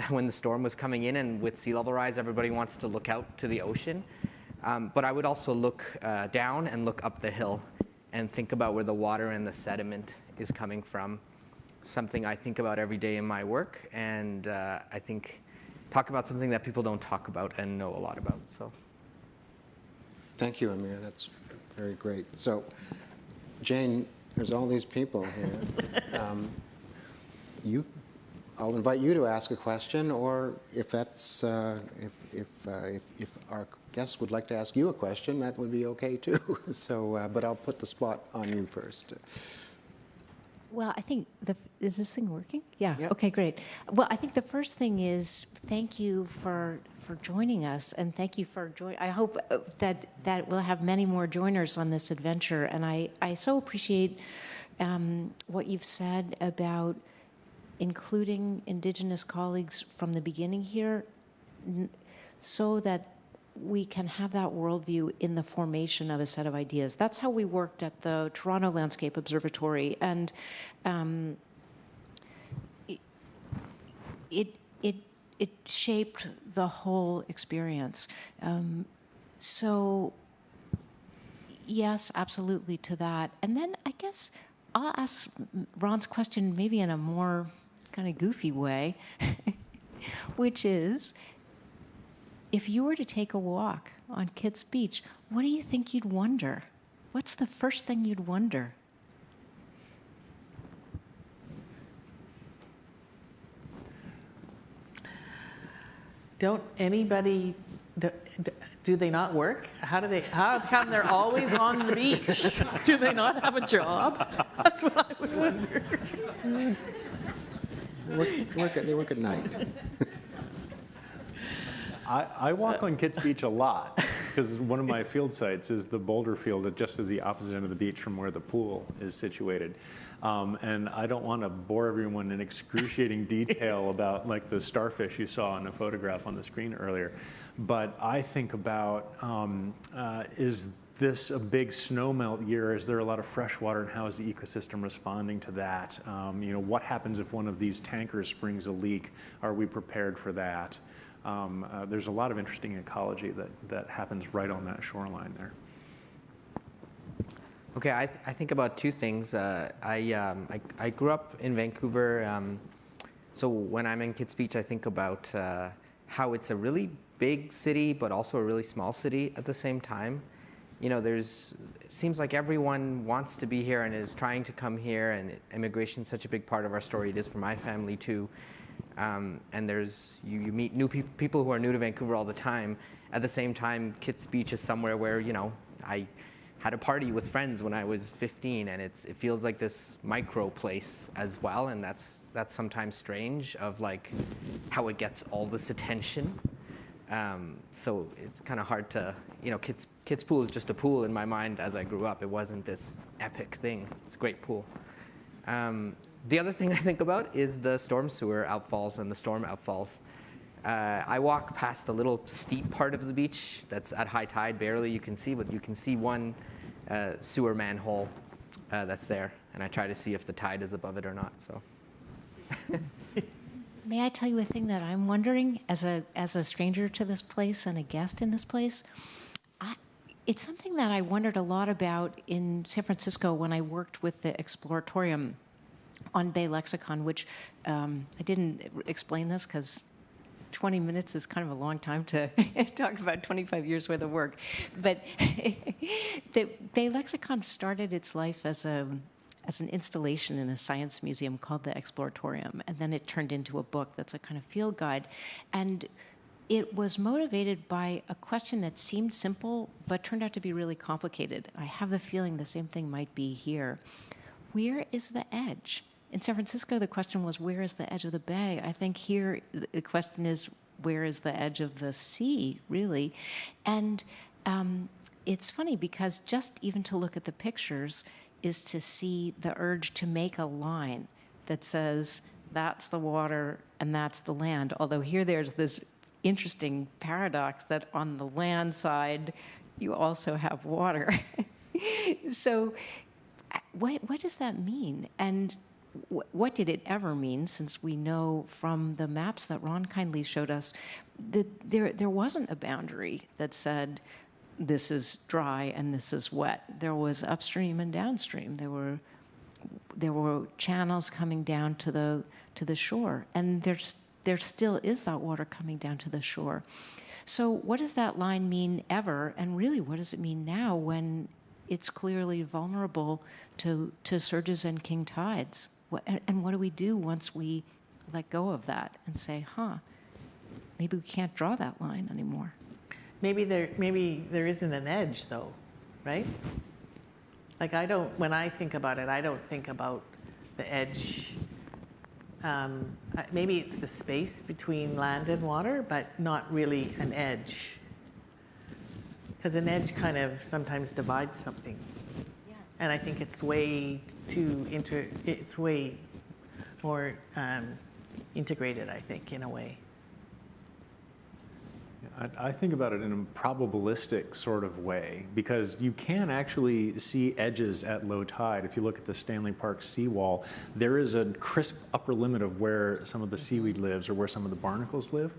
S10: when the storm was coming in, and with sea level rise, everybody wants to look out to the ocean. But I would also look down and look up the hill and think about where the water and the sediment is coming from. Something I think about every day in my work, and I think talk about something that people don't talk about and know a lot about. So,
S1: Thank you, Amir. That's very great. So, Jane, there's all these people here. I'll invite you to ask a question, or if that's if our guests would like to ask you a question, that would be okay too. So, but I'll put the spot on you first.
S2: Well, I think is this thing working? Yeah.
S1: Yep.
S2: Okay, great. Well, I think the first thing is thank you for joining us, and thank you for joining. I hope that we'll have many more joiners on this adventure, and I so appreciate what you've said about including Indigenous colleagues from the beginning here, so that we can have that worldview in the formation of a set of ideas. That's how we worked at the Toronto Landscape Observatory, and it shaped the whole experience. So yes, absolutely to that. And then I guess I'll ask Ron's question maybe in a more kind of goofy way, which is, if you were to take a walk on Kitts Beach, what do you think you'd wonder? What's the first thing you'd wonder?
S8: Don't anybody, do they not work? How come they're always on the beach? Do they not have a job? That's what I would wonder.
S1: They work at night.
S9: I walk on Kitts Beach a lot, because one of my field sites is the boulder field just at the opposite end of the beach from where the pool is situated. And I don't want to bore everyone in excruciating detail about like the starfish you saw in a photograph on the screen earlier. But I think about, is this a big snowmelt year? Is there a lot of fresh water, and how is the ecosystem responding to that? You know, what happens if one of these tankers springs a leak? Are we prepared for that? There's a lot of interesting ecology that happens right on that shoreline there.
S10: Okay, I think about two things. I grew up in Vancouver, so when I'm in Kitts Beach, I think about how it's a really big city, but also a really small city at the same time. You know, it seems like everyone wants to be here and is trying to come here, and immigration is such a big part of our story. It is for my family too. And you meet new people who are new to Vancouver all the time. At the same time, Kitts Beach is somewhere where, you know, I had a party with friends when I was 15, and it feels like this micro place as well, and that's sometimes strange of like how it gets all this attention. So it's kind of hard to, Kids Pool is just a pool in my mind as I grew up. It wasn't this epic thing. It's a great pool. The other thing I think about is the storm sewer outfalls and the storm outfalls. I walk past a little steep part of the beach that's at high tide, barely you can see, but you can see one sewer manhole that's there, and I try to see if the tide is above it or not. So.
S2: May I tell you a thing that I'm wondering as a stranger to this place and a guest in this place? It's something that I wondered a lot about in San Francisco when I worked with the Exploratorium on Bay Lexicon, which I didn't explain this because 20 minutes is kind of a long time to talk about 25 years worth of work. But the Bay Lexicon started its life as an installation in a science museum called the Exploratorium, and then it turned into a book that's a kind of field guide. And it was motivated by a question that seemed simple, but turned out to be really complicated. I have the feeling the same thing might be here. Where is the edge? In San Francisco, the question was, where is the edge of the bay? I think here, the question is, where is the edge of the sea, really? And it's funny because just even to look at the pictures is to see the urge to make a line that says, that's the water and that's the land. Although here there's this interesting paradox that on the land side, you also have water. So what does that mean? And what did it ever mean, since we know from the maps that Ron kindly showed us that there wasn't a boundary that said this is dry and this is wet. There was upstream and downstream. There were channels coming down to the shore, and there still is that water coming down to the shore. So what does that line mean ever, and really what does it mean now when it's clearly vulnerable to surges and king tides? And what do we do once we let go of that and say, maybe we can't draw that line anymore?
S8: Maybe there isn't an edge, though, right? Like when I think about it, I don't think about the edge. Maybe it's the space between land and water, but not really an edge. Because an edge kind of sometimes divides something. Yeah. And I think it's way more integrated, I think, in a way.
S9: I think about it in a probabilistic sort of way, because you can actually see edges at low tide. If you look at the Stanley Park seawall, there is a crisp upper limit of where some of the seaweed lives or where some of the barnacles live.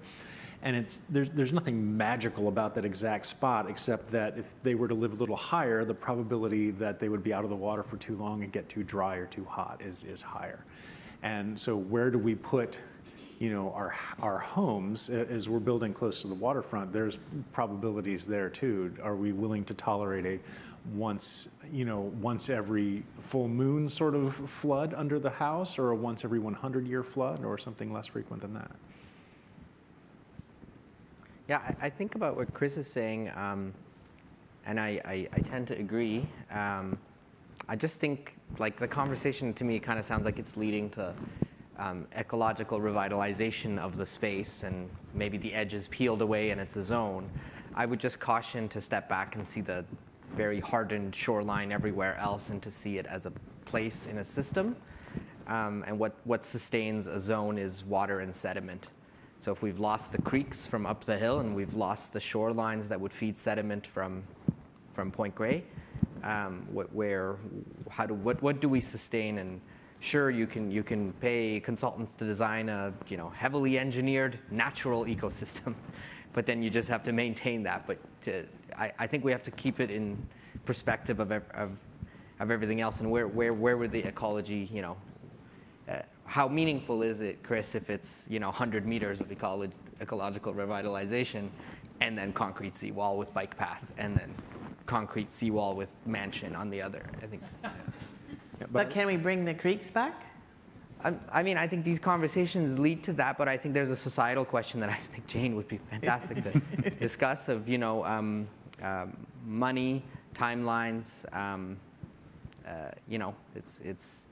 S9: And there's nothing magical about that exact spot, except that if they were to live a little higher, the probability that they would be out of the water for too long and get too dry or too hot is higher. And so where do we put our homes as we're building close to the waterfront? There's probabilities there too. Are we willing to tolerate a once every full moon sort of flood under the house, or a once every 100-year flood, or something less frequent than that?
S10: Yeah, I think about what Chris is saying, and I tend to agree. I just think like the conversation to me kind of sounds like it's leading to ecological revitalization of the space, and maybe the edge is peeled away and it's a zone. I would just caution to step back and see the very hardened shoreline everywhere else, and to see it as a place in a system. And what sustains a zone is water and sediment. So if we've lost the creeks from up the hill, and we've lost the shorelines that would feed sediment from Point Grey, what do we sustain? And sure, you can pay consultants to design a heavily engineered natural ecosystem, but then you just have to maintain that. But I think we have to keep it in perspective of everything else, and where would the ecology, how meaningful is it, Chris, if it's 100 meters of ecological revitalization, and then concrete seawall with bike path, and then concrete seawall with mansion on the other? I think.
S8: But can we bring the creeks back?
S10: I mean, I think these conversations lead to that, but I think there's a societal question that I think Jane would be fantastic to discuss of, money timelines. You know, it's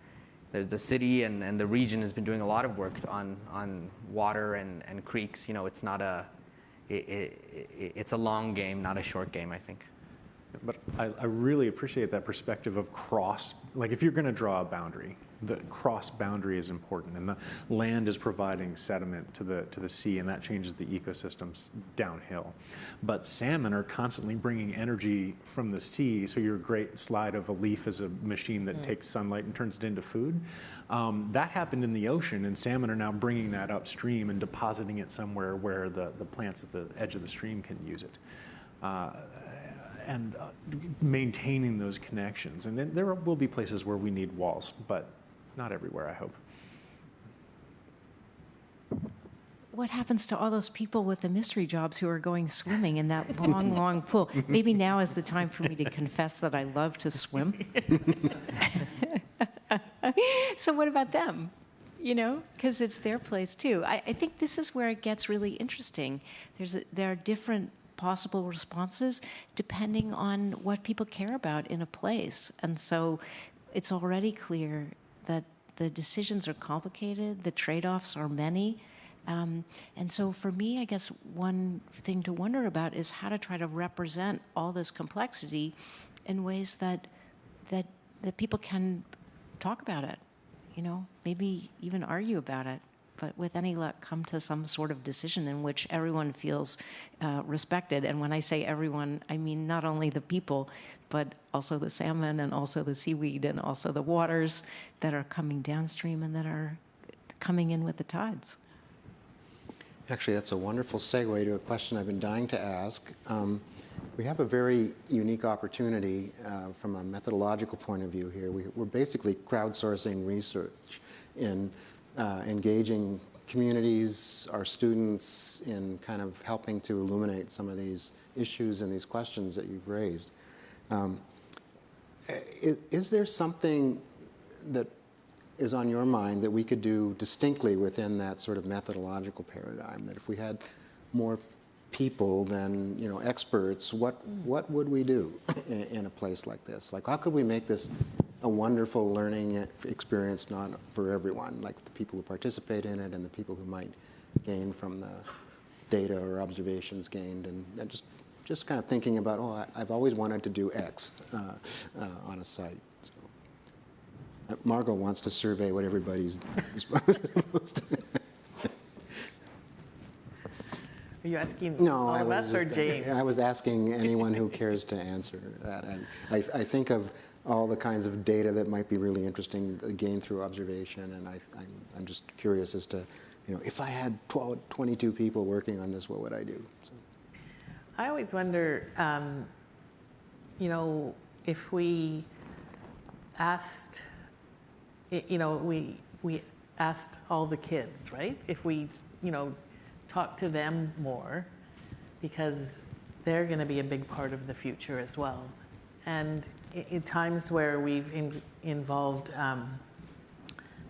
S10: the city and the region has been doing a lot of work on water and creeks. You know, it's not it's a long game, not a short game, I think.
S9: But I really appreciate that perspective of like if you're going to draw a boundary, the cross boundary is important, and the land is providing sediment to the sea, and that changes the ecosystems downhill. But salmon are constantly bringing energy from the sea, so your great slide of a leaf is a machine that takes sunlight and turns it into food. That happened in the ocean, and salmon are now bringing that upstream and depositing it somewhere where the plants at the edge of the stream can use it. And maintaining those connections. And then there will be places where we need walls, but not everywhere, I hope.
S2: What happens to all those people with the mystery jobs who are going swimming in that long, long pool? Maybe now is the time for me to confess that I love to swim. So what about them? You know, because it's their place too. I think this is where it gets really interesting. There are different possible responses depending on what people care about in a place. And so it's already clear that the decisions are complicated, the trade-offs are many. And so for me, I guess one thing to wonder about is how to try to represent all this complexity in ways that people can talk about it, you know, maybe even argue about it, but with any luck come to some sort of decision in which everyone feels respected. And when I say everyone, I mean not only the people, but also the salmon and also the seaweed and also the waters that are coming downstream and that are coming in with the tides.
S1: Actually, that's a wonderful segue to a question I've been dying to ask. We have a very unique opportunity from a methodological point of view here. We're basically crowdsourcing research in engaging communities, our students, in kind of helping to illuminate some of these issues and these questions that you've raised. Is there something that is on your mind that we could do distinctly within that sort of methodological paradigm? That if we had more people than, you know, experts, what would we do in a place like this? Like, how could we make this a wonderful learning experience, not for everyone, like the people who participate in it and the people who might gain from the data or observations gained, and just kind of thinking about, oh, I've always wanted to do X on a site. So, Margot wants to survey what everybody's supposed to.
S8: Are you asking
S1: all
S8: of us or Jane?
S1: I was asking anyone who cares to answer that. And I think of all the kinds of data that might be really interesting gained through observation, and I'm just curious as to, you know, if I had 22 people working on this, what would I do? So.
S8: I always wonder, you know, if we asked, you know, we asked all the kids, right? If we, you know, talk to them more, because they're going to be a big part of the future as well. And in times where we've involved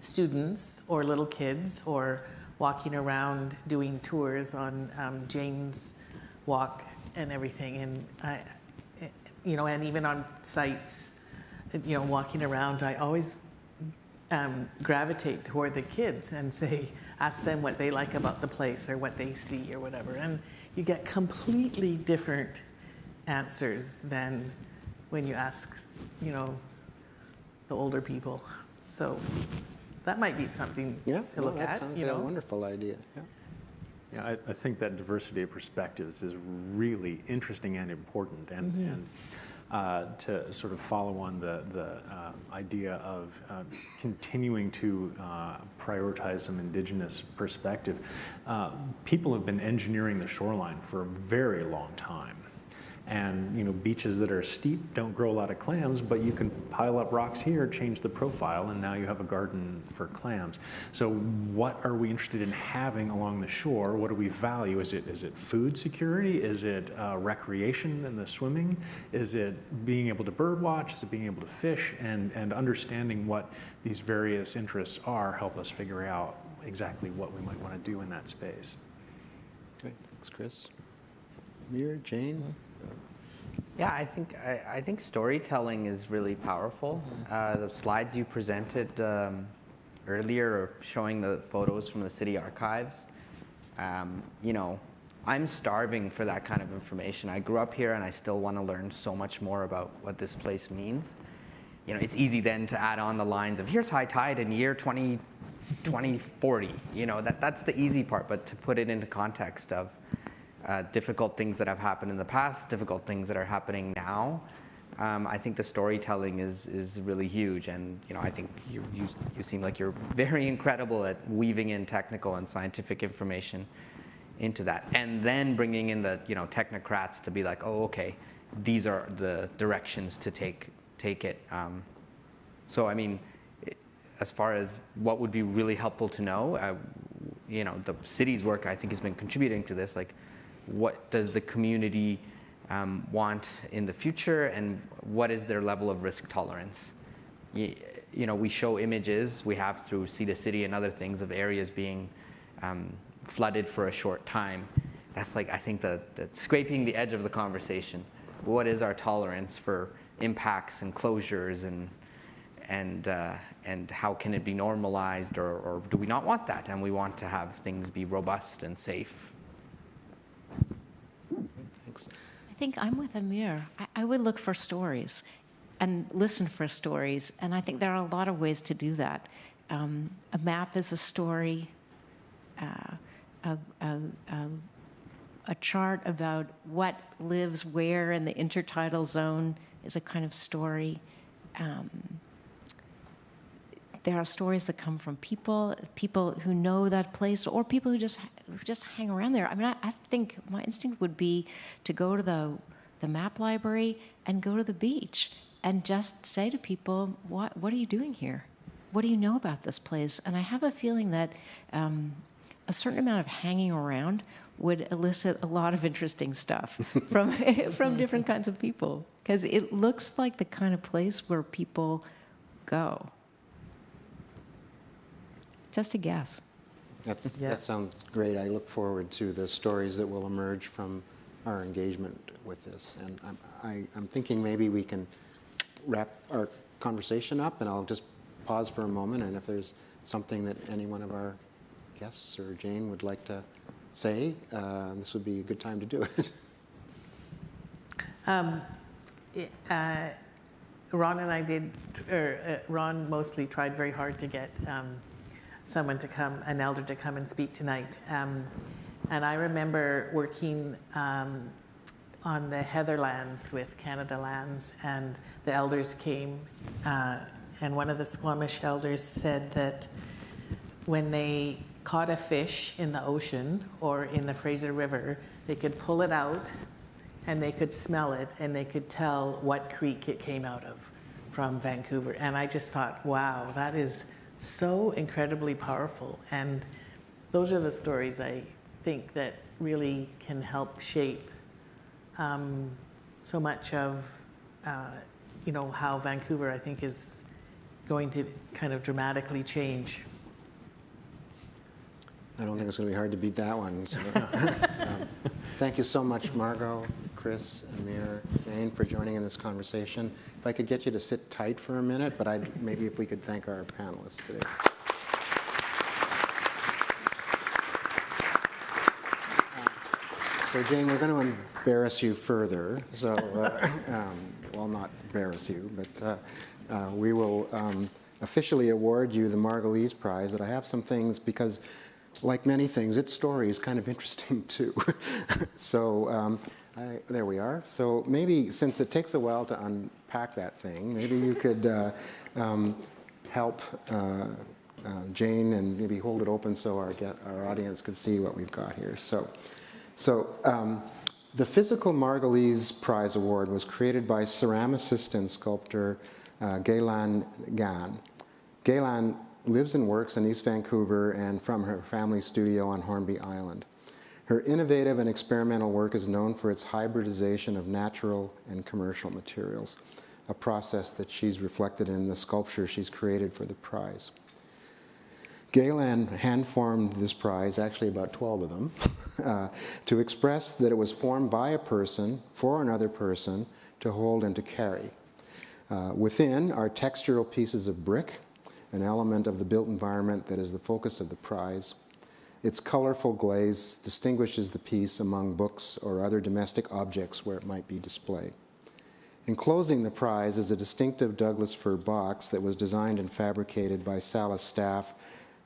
S8: students or little kids or walking around doing tours on Jane's walk and everything, and you know, and even on sites, you know, walking around, I always gravitate toward the kids and ask them what they like about the place or what they see or whatever, and you get completely different answers than when you ask, you know, the older people. So that might be something to look at.
S1: That sounds
S8: you know?
S1: like a wonderful idea. Yeah.
S9: Yeah, I think that diversity of perspectives is really interesting and important, and to sort of follow on the idea of continuing to prioritize some indigenous perspective. People have been engineering the shoreline for a very long time. And, you know, beaches that are steep don't grow a lot of clams, but you can pile up rocks here, change the profile, and now you have a garden for clams. So what are we interested in having along the shore? What do we value? Is it food security? Is it recreation and the swimming? Is it being able to bird watch? Is it being able to fish? And understanding what these various interests are help us figure out exactly what we might want to do in that space.
S1: Great, thanks, Chris. Amir, Jane?
S10: Yeah, I think storytelling is really powerful. The slides you presented earlier, showing the photos from the city archives, you know, I'm starving for that kind of information. I grew up here, and I still want to learn so much more about what this place means. You know, it's easy then to add on the lines of here's high tide in year 2040. You know, that's the easy part, but to put it into context of difficult things that have happened in the past, difficult things that are happening now. I think the storytelling is really huge, and you know, I think you seem like you're very incredible at weaving in technical and scientific information into that, and then bringing in the, you know, technocrats to be like, oh, okay, these are the directions to take it. So I mean, as far as what would be really helpful to know, you know, the city's work I think has been contributing to this, like. What does the community want in the future, and what is their level of risk tolerance? You know, we show images we have through Sea to City and other things of areas being flooded for a short time. That's like, I think, the scraping the edge of the conversation. What is our tolerance for impacts and closures, and how can it be normalized, or do we not want that, and we want to have things be robust and safe?
S2: I think I'm with Amir. I would look for stories and listen for stories, and I think there are a lot of ways to do that. A map is a story. A chart about what lives where in the intertidal zone is a kind of story. There are stories that come from people who know that place, or people who just hang around there. I mean, I think my instinct would be to go to the map library and go to the beach and just say to people, what are you doing here? What do you know about this place? And I have a feeling that a certain amount of hanging around would elicit a lot of interesting stuff from different kinds of people, because it looks like the kind of place where people go. Just a guess.
S1: That sounds great. I look forward to the stories that will emerge from our engagement with this. And I'm thinking maybe we can wrap our conversation up, and I'll just pause for a moment, and if there's something that any one of our guests or Jane would like to say, this would be a good time to do it.
S8: Ron and I did, Ron mostly tried very hard to get someone to come, an elder to come and speak tonight. And I remember working on the Heatherlands with Canada Lands, and the elders came, and one of the Squamish elders said that when they caught a fish in the ocean or in the Fraser River, they could pull it out and they could smell it, and they could tell what creek it came out of from Vancouver. And I just thought, wow, that is so incredibly powerful. And those are the stories I think that really can help shape so much of you know, how Vancouver, I think, is going to kind of dramatically change.
S1: I don't think it's going to be hard to beat that one. So, thank you so much, Margot, Chris, Amir, Jane, for joining in this conversation. If I could get you to sit tight for a minute, but maybe if we could thank our panelists today. So, Jane, we're going to embarrass you further. So, well, not embarrass you, but we will officially award you the Margolese Prize. But I have some things, because like many things, its story is kind of interesting too. So there we are. So maybe, since it takes a while to unpack that thing, maybe you could help Jane and maybe hold it open so our audience could see what we've got here. So the physical Margolese Prize Award was created by ceramicist and sculptor Gaylan Gan. Gaylan lives and works in East Vancouver and from her family studio on Hornby Island. Her innovative and experimental work is known for its hybridization of natural and commercial materials, a process that she's reflected in the sculpture she's created for the prize. Gaylan hand-formed this prize, actually about 12 of them, to express that it was formed by a person, for another person, to hold and to carry. Within are textural pieces of brick, an element of the built environment that is the focus of the prize. Its colorful glaze distinguishes the piece among books or other domestic objects where it might be displayed. Enclosing the prize is a distinctive Douglas fir box that was designed and fabricated by Sala's staff,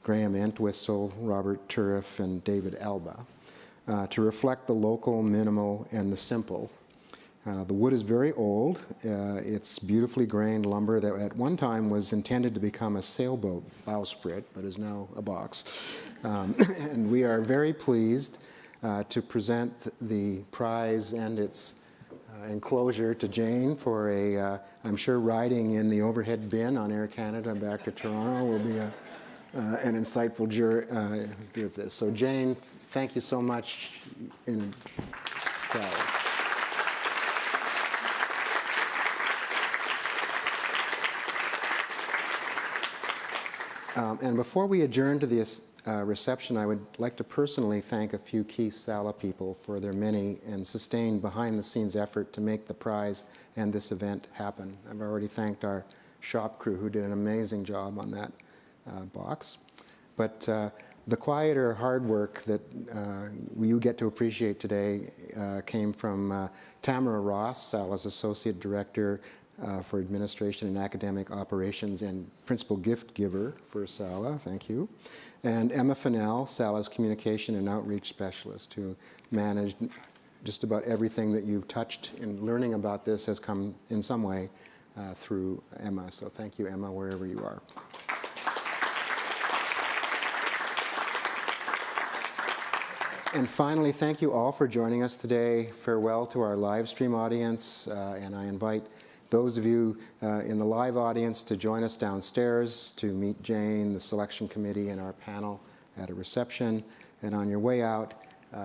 S1: Graham Entwistle, Robert Turriff, and David Alba, to reflect the local, minimal, and the simple. The wood is very old. It's beautifully grained lumber that at one time was intended to become a sailboat bowsprit, but is now a box. And we are very pleased to present the prize and its enclosure to Jane for a, I'm sure riding in the overhead bin on Air Canada back to Toronto will be an insightful journey of this. So Jane, thank you so much. And before we adjourn to this reception, I would like to personally thank a few key Sala people for their many and sustained behind-the-scenes effort to make the prize and this event happen. I've already thanked our shop crew who did an amazing job on that box. But the quieter hard work that you get to appreciate today came from Tamara Ross, Sala's Associate Director for Administration and Academic Operations and Principal Gift Giver for Sala, thank you. And Emma Fennell, Sala's Communication and Outreach Specialist, who managed just about everything that you've touched in learning about this has come in some way through Emma. So thank you, Emma, wherever you are. And finally, thank you all for joining us today. Farewell to our live stream audience, and I invite those of you in the live audience to join us downstairs to meet Jane, the selection committee, and our panel at a reception. And on your way out,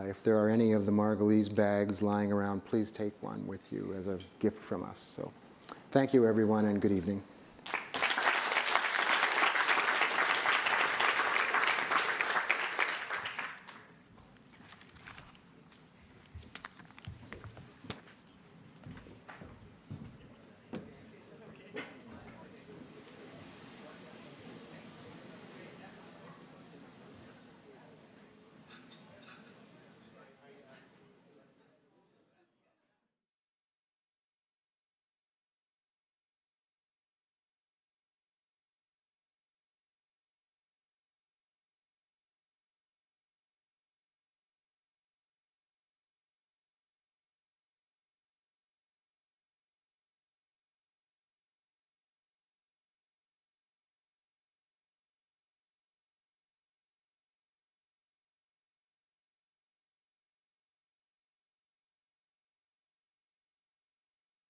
S1: if there are any of the Margolese bags lying around, please take one with you as a gift from us. So thank you, everyone, and good evening.